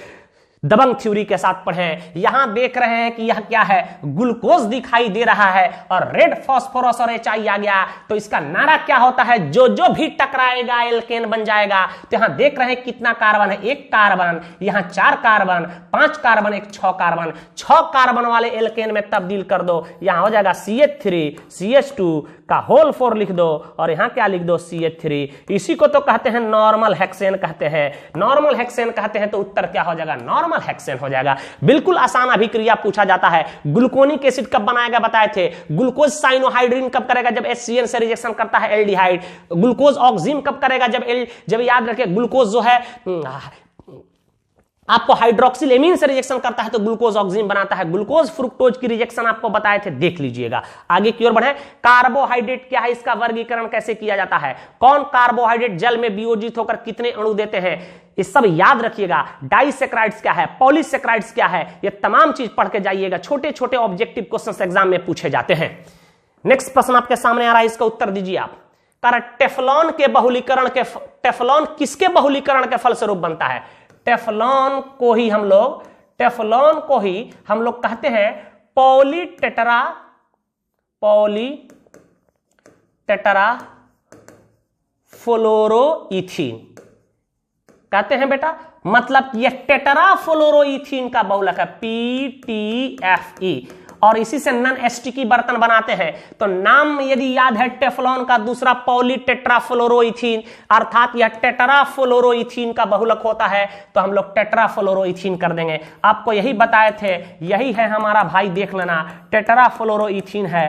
दबंग थ्योरी के साथ पढ़े। यहां देख रहे हैं कि यह क्या है, ग्लूकोज दिखाई दे रहा है और रेड फास्फोरस और HI आ गया। तो इसका नारा क्या होता है, जो जो भी टकराएगा एल्केन बन जाएगा। तो यहां देख रहे हैं कितना कार्बन है, 1 कार्बन, यहां 4 कार्बन, 5 कार्बन, 1 6 कार्बन, 6 कार्बन वाले एल्केन में तब्दील कर दो। यहां हो जाएगा CH3 CH2 का होल 4 लिख दो और यहां क्या लिख दो, CH3। इसी को तो कहते हैं नॉर्मल हेक्सेन कहते हैं। नॉर्मल हेक्सेन कहते हैं तो उत्तर क्या हो जाएगा, नॉर्मल हेक्सेन हो जाएगा। बिल्कुल आसान अभिक्रिया पूछा जाता है। ग्लूकोनिक एसिड कब बनाएगा बताए थे। ग्लूकोज साइनोहाइड्रिन कब करेगा, जब HCN से रिजेक्शन करता है एल्डिहाइड। ग्लूकोज ऑक्सिम कब करेगा, जब याद रखिए ग्लूकोज जो है आपको हाइड्रोक्सिल एमीन से रिजेक्शन करता है तो ग्लूकोज ऑक्सिम बनाता है। ग्लूकोज फ्रुक्टोज की रिजेक्शन आपको बताए थे, देख लीजिएगा। आगे की ओर बढ़े। कार्बोहाइड्रेट क्या है, इसका वर्गीकरण कैसे किया जाता है। कौन कार्बोहाइड्रेट जल में वियोजित होकर कितने अणु देते हैं, ये सब याद रखिएगा। डाइसेक्राइड्स क्या है, पॉलीसेक्राइड्स क्या है, ये तमाम चीज पढ़ के जाइएगा। छोटे छोटे ऑब्जेक्टिव क्वेश्चन एग्जाम में पूछे जाते हैं। नेक्स्ट प्रश्न आपके सामने आ रहा है, इसका उत्तर दीजिए आप। टेफ्लॉन के बहुलीकरण के, टेफ्लॉन किसके बहुलीकरण के फलस्वरूप बनता है। टेफ्लॉन को ही हम लोग कहते हैं पॉलीटेट्रा फ्लोरोइथीन कहते हैं बेटा। मतलब यह टेट्रा फ्लोरोइथीन का बहुलक है, PTFE। और इसी से नॉन स्टिकी बर्तन बनाते हैं। तो नाम यदि याद है टेफ्लॉन का, दूसरा पॉलीटेट्राफ्लोरोइथीन, अर्थात यह टेट्राफ्लोरोइथीन का बहुलक होता है। तो हम लोग टेट्राफ्लोरोइथीन कर देंगे। आपको यही बताए थे, यही है हमारा भाई, देख लेना, टेट्राफ्लोरोइथीन है।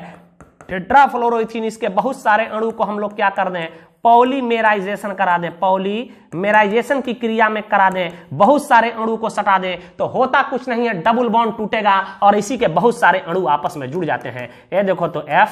टेट्राफ्लोरोइथीन, इसके बहुत सारे अणु को हम लोग क्या कर दें, पॉलीमेराइजेशन करा दें, पॉलीमेराइजेशन की क्रिया में करा दें, बहुत सारे अणु को सटा दें। तो होता कुछ नहीं है, डबल बॉन्ड टूटेगा और इसी के बहुत सारे अणु आपस में जुड़ जाते हैं। ये देखो तो F,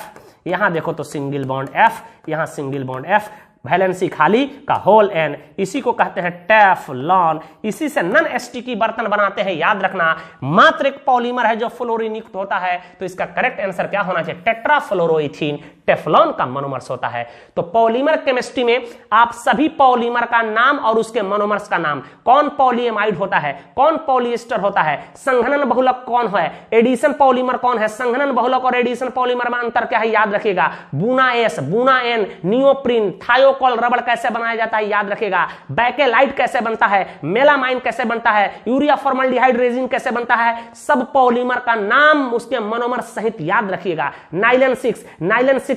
यहां देखो तो सिंगल बॉन्ड F, यहां सिंगल बॉन्ड F, वैलेंसी खाली का होल N, इसी को कहते हैं टेफ्लॉन। इसी से नॉन स्टिकी बर्तन बनाते हैं। याद रखना, मात्र एक पॉलीमर है जो फ्लोरीन युक्त होता है। तो इसका करेक्ट आंसर क्या होना चाहिए, टेट्राफ्लोरोइथीन टेफ्लॉन का मोनोमर्स होता है। तो पॉलीमर केमिस्ट्री में आप सभी पॉलीमर का नाम और उसके मोनोमर्स का नाम, कौन पॉलीएमाइड होता है, कौन पॉलीएस्टर होता है, संघनन बहुलक कौन है, एडिशन पॉलीमर कौन है। संघनन बहुलक और एडिशन पॉलीमर में अंतर क्या है, याद रखिएगा। Buna S, buna N, neoprene, थायोकोल रबड़ कैसे बनाया जाता है, याद रखिएगा। बैकेलाइट कैसे बनता है, मेलामाइन कैसे बनता है, यूरिया फॉर्मल्डिहाइड रेजिन कैसे बनता है, सब पॉलीमर का नाम उसके मोनोमर सहित याद रखिएगा। नाइलन 6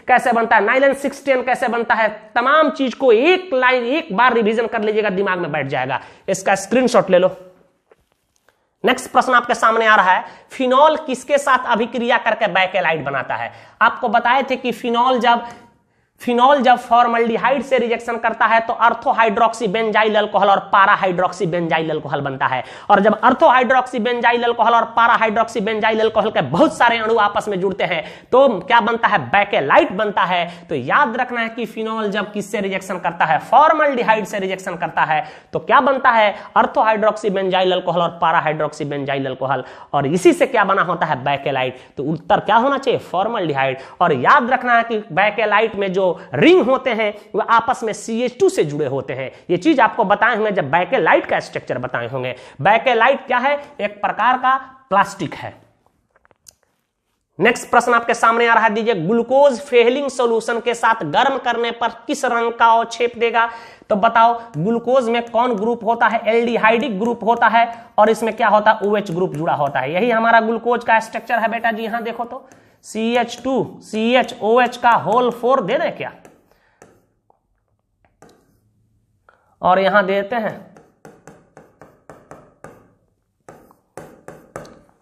कैसे बनता है, नाइलन 610 कैसे बनता है। तमाम चीज को एक लाइन एक बार रिवीजन कर लीजिएगा, दिमाग में बैठ जाएगा। इसका स्क्रीनशॉट ले लो। नेक्स्ट प्रश्न आपके सामने आ रहा है, फिनॉल किसके साथ अभिक्रिया करके बैकेलाइट बनाता है। आपको बताए थे कि फिनॉल जब फॉर्मल्डिहाइड से रिजेक्शन करता है तो अर्थोहाइड्रोक्सी बेंजाइल अल्कोहल और पाराहाइड्रोक्सी बेंजाइल अल्कोहल बनता है। और जब अर्थोहाइड्रोक्सी बेंजाइल अल्कोहल और पाराहाइड्रोक्सी बेंजाइल अल्कोहल के बहुत सारे अणु आपस में जुड़ते हैं तो क्या बनता है, बैकेलाइट बनता है। तो याद रखना है कि फिनॉल जब किससे रिजेक्शन करता है, फॉर्मल्डिहाइड से रिजेक्शन करता है तो क्या बनता है, अर्थोहाइड्रोक्सी बेंजाइल अल्कोहल और पाराहाइड्रोक्सी बेंजाइल अल्कोहल। और इसी से क्या बना होता है, बैकेलाइट। तो उत्तर क्या होना चाहिए, फॉर्मल्डिहाइड। और याद रखना है कि बैकेलाइट में जो रिंग होते हैं वो आपस में CH2 से जुड़े होते हैं। ये चीज आपको बताए होंगे जब बैकेलाइट का स्ट्रक्चर बताए होंगे। बैकेलाइट क्या है, एक प्रकार का प्लास्टिक है। नेक्स्ट प्रश्न आपके सामने आ रहा है, दीजिए ग्लूकोज फेलिंग सॉल्यूशन के साथ गर्म करने पर किस रंग का अवक्षेप देगा। तो बताओ, ग्लूकोज में कौन ग्रुप होता है, एल्डिहाइडिक ग्रुप होता है और इसमें क्या होता है, OH ग्रुप जुड़ा होता है। यही हमारा ग्लूकोज का स्ट्रक्चर है बेटा जी। यहां देखो तो CH2 CHOH का होल 4 दे दें क्या, और यहां देते हैं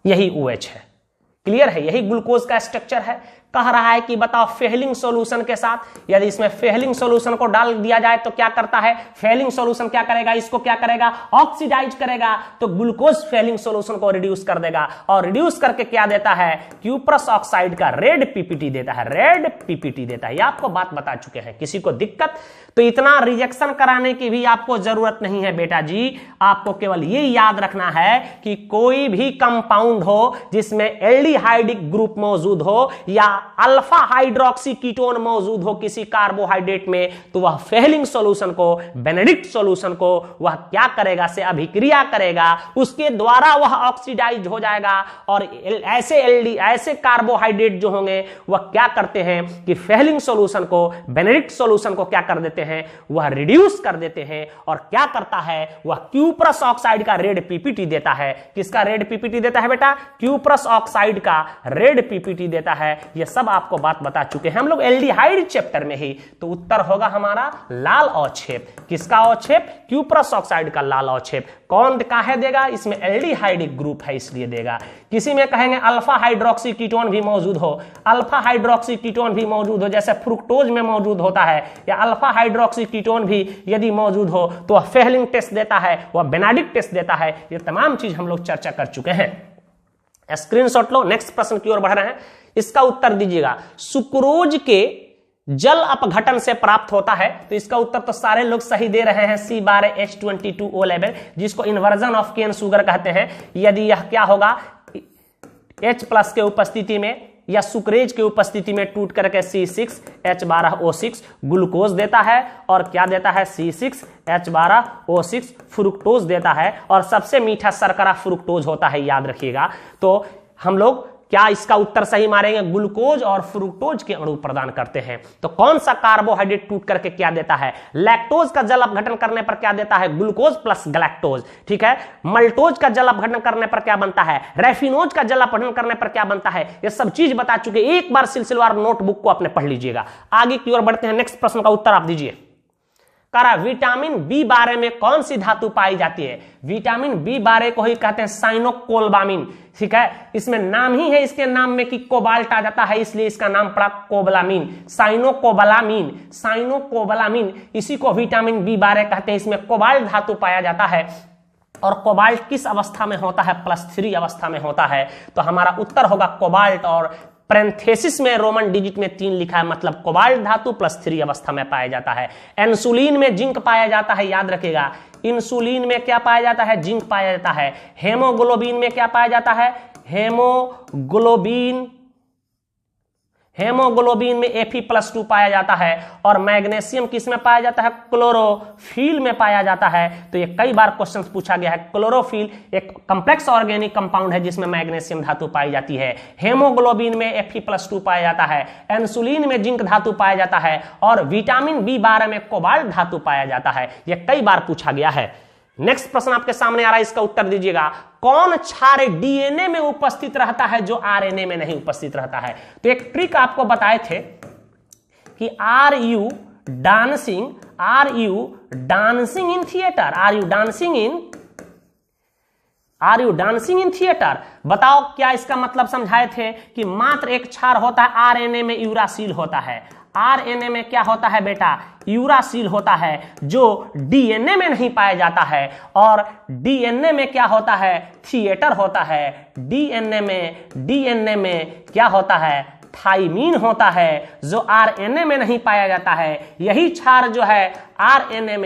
यही OH है। क्लियर है, यही ग्लूकोज का स्ट्रक्चर है। कह रहा है कि बताओ फेलिंग सॉल्यूशन के साथ, यदि इसमें फेलिंग सॉल्यूशन को डाल दिया जाए तो क्या करता है, फेलिंग सॉल्यूशन क्या करेगा, इसको क्या करेगा, ऑक्सीडाइज करेगा, तो ग्लूकोज फेलिंग सॉल्यूशन को रिड्यूस कर देगा और रिड्यूस करके क्या देता है, क्यूप्रस ऑक्साइड का रेड पीपीटी देता है, रेड पीपीटी देता है। ये आपको बात बता चुके हैं। किसी को दिक्कत तो इतना रिजेक्शन कराने की भी आपको जरूरत नहीं है बेटा जी, आपको केवल ये याद रखना है कि कोई भी कंपाउंड हो जिसमें एल्डिहाइडिक ग्रुप मौजूद हो या अल्फा हाइड्रोक्सी कीटोन मौजूद हो किसी कार्बोहाइड्रेट में, तो वह फेलिंग सॉल्यूशन को, बेनेडिक्ट सॉल्यूशन को वह क्या करेगा से अभिक्रिया करेगा, उसके द्वारा वह ऑक्सीडाइज हो जाएगा और ऐसे कार्बोहाइड्रेट जो होंगे वह क्या करते हैं कि फेलिंग सॉल्यूशन को, बेनेडिक्ट सॉल्यूशन को क्या कर देते हैं, वह रिड्यूस कर देते हैं और क्या करता है, वह क्यूप्रस ऑक्साइड का रेड पीपीटी देता है। किसका रेड पीपीटी देता है बेटा, क्यूप्रस ऑक्साइड का रेड पीपीटी देता है। यह सब आपको बात बता चुके हैं हम लोग एल्डिहाइड चैप्टर में ही। तो उत्तर होगा हमारा लाल अवक्षेप। किसका अवक्षेप, क्यूप्रस ऑक्साइड का लाल अवक्षेप। कौन काहे देगा, इसमें एल्डिहाइडिक ग्रुप है इसलिए देगा। किसी में कहेंगे अल्फा हाइड्रोक्सी कीटोन भी मौजूद हो, अल्फा हाइड्रोक्सी कीटोन भी मौजूद हो जैसे फ्रुक्टोज में मौजूद होता है, या अल्फा हाइड्रोक्सी कीटोन भी यदि मौजूद हो तो वह फेलिंग टेस्ट देता है, वह बेनेडिक्ट टेस्ट देता है। ये तमाम चीज हम लोग चर्चा कर चुके हैं। स्क्रीनशॉट लो, नेक्स्ट प्रश्न की ओर बढ़ रहे हैं। इसका उत्तर दीजिएगा। सुक्रोज के जल अपघटन से प्राप्त होता है, तो इसका उत्तर तो सारे लोग सही दे रहे हैं, C12H22O11, जिसको इन्वर्जन ऑफ केन शुगर कहते हैं। यदि यह क्या होगा, H+ के उपस्थिति में या सुक्रेज की उपस्थिति में टूट करके C6H12O6 ग्लूकोज देता है और क्या देता है, C6H12O6 फ्रुक्टोज देता है और सबसे मीठा शर्करा फ्रुक्टोज होता है, याद रखिएगा। तो हम लोग क्या इसका उत्तर सही मारेंगे, ग्लूकोज और फ्रुक्टोज के अणु प्रदान करते हैं। तो कौन सा कार्बोहाइड्रेट टूट करके क्या देता है, लैक्टोज का जल अपघटन करने पर क्या देता है, ग्लूकोज प्लस गैलेक्टोज, ठीक है। मल्टोज का जल अपघटन करने पर क्या बनता है, रैफिनोज का जल अपघटन करने पर क्या बनता है, ये सब चीज बता चुके। एक बार सिलसिलेवार नोटबुक को आपने पढ़ लीजिएगा। आगे की ओर बढ़ते हैं, नेक्स्ट प्रश्न का उत्तर आप दीजिए। विटामिन B12 में कौन सी धातु पाई जाती है, विटामिन B12 को ही कहते हैं साइनोकोबालामिन, ठीक है। इसमें नाम ही है इसके नाम में कि कोबाल्ट आ जाता है, इसलिए इसका नाम पड़ा कोबालामिन, साइनोकोबालामिन, साइनोकोबालामिन, इसी को विटामिन B12 कहते हैं। इसमें कोबाल्ट धातु पाया जाता है और कोबाल्ट किस अवस्था में होता है, +3 अवस्था में होता है। तो हमारा उत्तर होगा कोबाल्ट, और पैरेंथेसिस में रोमन डिजिट में 3 लिखा है, मतलब कोबाल्ट धातु +3 अवस्था में पाया जाता है। इंसुलिन में जिंक पाया जाता है, याद रखिएगा। इंसुलिन में क्या पाया जाता है, जिंक पाया जाता है। हेमोग्लोबिन में क्या पाया जाता है, हेमोग्लोबिन में Fe+2 पाया जाता है। और मैग्नीशियम किस में पाया जाता है, क्लोरोफिल में पाया जाता है। तो ये कई बार क्वेश्चन पूछा गया है। क्लोरोफिल एक कॉम्प्लेक्स ऑर्गेनिक कंपाउंड है जिसमें मैग्नीशियम धातु पाई जाती है। हेमोग्लोबिन में Fe+2 पाया जाता है, इंसुलिन में जिंक धातु पाया जाता है और विटामिन B12 में कोबाल्ट धातु पाया जाता है। यह कई बार पूछा गया है। नेक्स्ट प्रश्न आपके सामने आ रहा है, इसका उत्तर दीजिएगा। कौन क्षार डीएनए में उपस्थित रहता है जो आरएनए में नहीं उपस्थित रहता है। तो एक ट्रिक आपको बताए थे कि are you dancing in theatre, are you dancing in theatre. बताओ क्या इसका मतलब समझाए थे कि मात्र एक क्षार होता है, आरएनए में यूरासिल होता है। आरएनए में क्या होता है बेटा, यूरासिल होता है, जो डीएनए में नहीं पाया जाता है। और डीएनए में क्या होता है, थिएटर होता है। डीएनए में क्या होता है, थाइमीन होता है, जो आरएनए में नहीं पाया जाता है। यही क्षार जो है आरएनए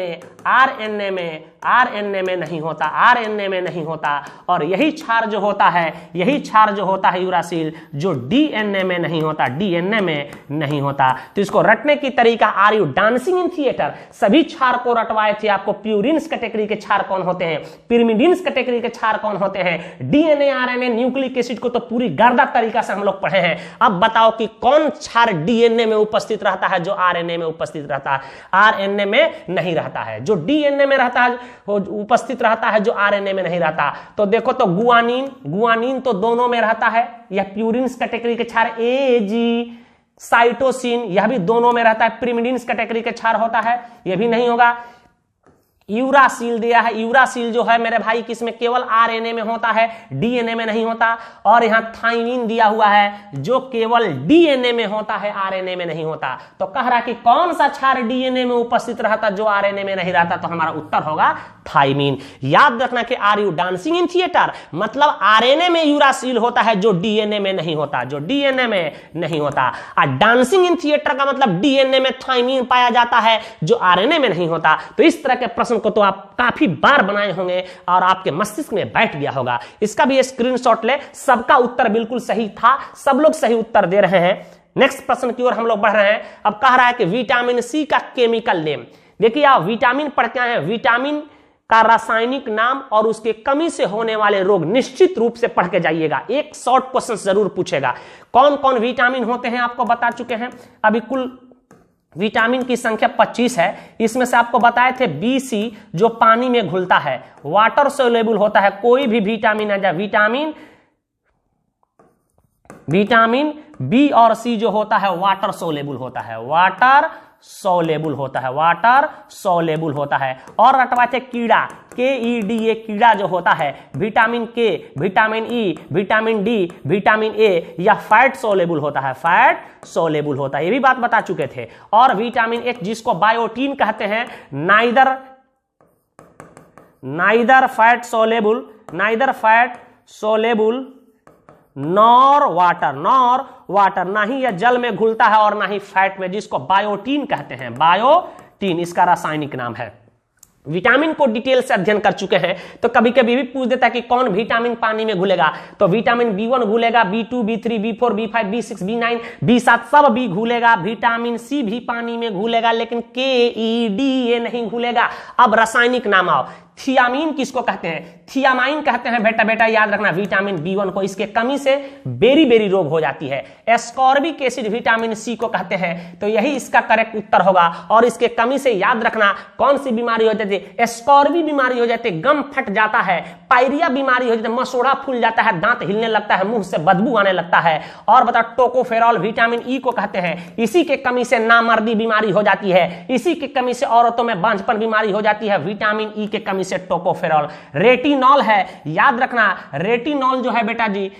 में नहीं होता, और यही क्षार जो होता है यूरासिल, जो डीएनए में नहीं होता। तो इसको रटने की तरीका, are you dancing in theatre. सभी क्षार को रटवाए थे आपको। प्यूरिन्स कैटेगरी के क्षार कौन होते हैं, पिरिमिडिन्स कैटेगरी के क्षार कौन होते हैं, डीएनए, आरएनए, न्यूक्लिक एसिड को तो पूरी गर्दा तरीका से हम लोग पढ़े हैं। अब बताओ कि कौन क्षार डीएनए में उपस्थित रहता है जो आरएनए में उपस्थित रहता है, आरएनए में नहीं रहता है। जो डीएनए में रहता है उपस्थित रहता है, जो आरएनए में नहीं रहता। तो देखो तो गुआनिन तो दोनों में रहता है, यह प्यूरिन्स कैटेगरी के क्षार। एजी साइटोसिन, यह भी दोनों में रहता है, पिरिमिडिन्स कैटेगरी के क्षार होता है, यह भी नहीं होगा। यूरासिल दिया है। यूरासिल जो है मेरे भाई किसमें, केवल आरएनए में होता है, डीएनए में नहीं होता। और यहां थाइमिन दिया हुआ है जो केवल डीएनए में होता है, आरएनए में नहीं होता। तो कह रहा कि कौन सा क्षार डीएनए में उपस्थित रहता जो आरएनए में नहीं रहता, तो हमारा उत्तर होगा थाइमिन। याद रखना कि are you dancing in theatre, मतलब आरएनए में यूरासिल होता है जो डीएनए में नहीं होता, जो डीएनए में नहीं होता। और डांसिंग इन थिएटर का मतलब डीएनए में थाइमिन पाया जाता है जो आरएनए में नहीं होता। तो इस तरह के प्रश्न को तो आप काफी बार बनाए होंगे और आपके मस्तिष्क में बैठ गया होगा। इसका भी स्क्रीनशॉट ले, सबका उत्तर बिल्कुल सही था, सब लोग सही उत्तर दे रहे हैं। नेक्स्ट प्रश्न की ओर हम लोग बढ़ रहे हैं। अब कह रहा है कि विटामिन सी का केमिकल नेम। देखिए आप विटामिन पढ़ते हैं, विटामिन का रासायनिक नाम और उसके कमी से होने वाले रोग निश्चित रूप से पढ़ के जाइएगा। एक शॉर्ट क्वेश्चन जरूर पूछेगा। कौन कौन विटामिन होते हैं आपको बता चुके हैं। अभी कुल विटामिन की संख्या 25 है। इसमें से आपको बताए थे BC जो पानी में घुलता है, वाटर सोल्यूबल होता है। कोई भी विटामिन आ जाए, विटामिन B और C जो होता है वाटर सोल्यूबल होता है, वाटर सोलेबल होता है, वाटर सोलेबल होता है। और रटवा थे कीड़ा, KED, ये कीड़ा जो होता है, vitamin K, vitamin E, vitamin D, vitamin A या फैट सोलेबल होता है, फैट सोलेबल होता है, ये भी बात बता चुके थे। और विटामिन H जिसको बायोटीन कहते हैं, neither fat soluble nor water, ना ही यह जल में घुलता है और ना ही फैट में, जिसको बायोटीन कहते हैं, बायोटीन इसका रासायनिक नाम है। विटामिन को डिटेल से अध्ययन कर चुके हैं। तो कभी कभी भी पूछ देता है कि कौन विटामिन पानी में घुलेगा, तो vitamin B1 घुलेगा, B2, B3, B4, B5, B6, B9, B7 सब भी घुलेगा। विटामिन C भी पानी में घुलेगा, लेकिन KED ये नहीं घुलेगा। अब रासायनिक नाम आओ। थियामीन किसको कहते हैं, थियामाइन कहते हैं बेटा याद रखना विटामिन B1 को। इसके कमी से बेरी रोग हो जाती है। एस्कॉर्बिक एसिड विटामिन C को कहते हैं, तो यही इसका करेक्ट उत्तर होगा। और इसके कमी से याद रखना कौन सी बीमारी हो जाती है, एस्कॉर्बी बीमारी हो जाती है, गम फट जाता है, पायरिया बीमारी हो जाती है, मसोड़ा फूल जाता है, दांत हिलने लगता है, मुंह से बदबू आने लगता है। और बता टोकोफेरॉल विटामिन E को कहते हैं, इसी के कमी से नामर्दी बीमारी हो जाती है, इसी के कमी से औरतों में बांझपन बीमारी हो जाती है, विटामिन E के कमी से टोकोफेरॉल। रेटिनॉल है, याद रखना रेटिनॉल जो है बेटा जी,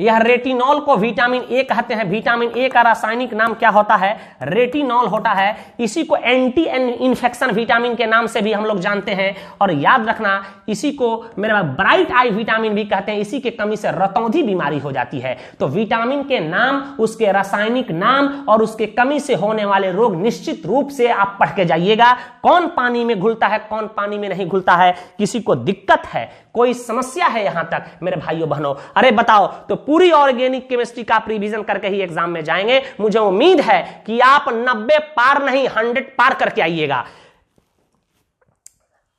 यह रेटिनॉल को विटामिन ए कहते हैं। विटामिन ए का रासायनिक नाम क्या होता है, रेटिनॉल होता है। इसी को एंटी इन्फेक्शन विटामिन के नाम से भी हम लोग जानते हैं। और याद रखना इसी को मेरे ब्राइट आई विटामिन भी कहते हैं, इसी के कमी से रतौंधी बीमारी हो जाती है। तो विटामिन के नाम, उसके रासायनिक नाम और उसके कमी से होने वाले रोग निश्चित रूप से आप पढ़ के जाइएगा। कौन पानी में घुलता है, कौन पानी में नहीं घुलता है, किसी को दिक्कत है, कोई समस्या है यहां तक मेरे भाइयों बहनों, अरे बताओ। तो पूरी ऑर्गेनिक केमिस्ट्री का आप रिवीजन करके ही एग्जाम में जाएंगे। मुझे उम्मीद है कि आप 90 पार नहीं 100 पार करके आइएगा।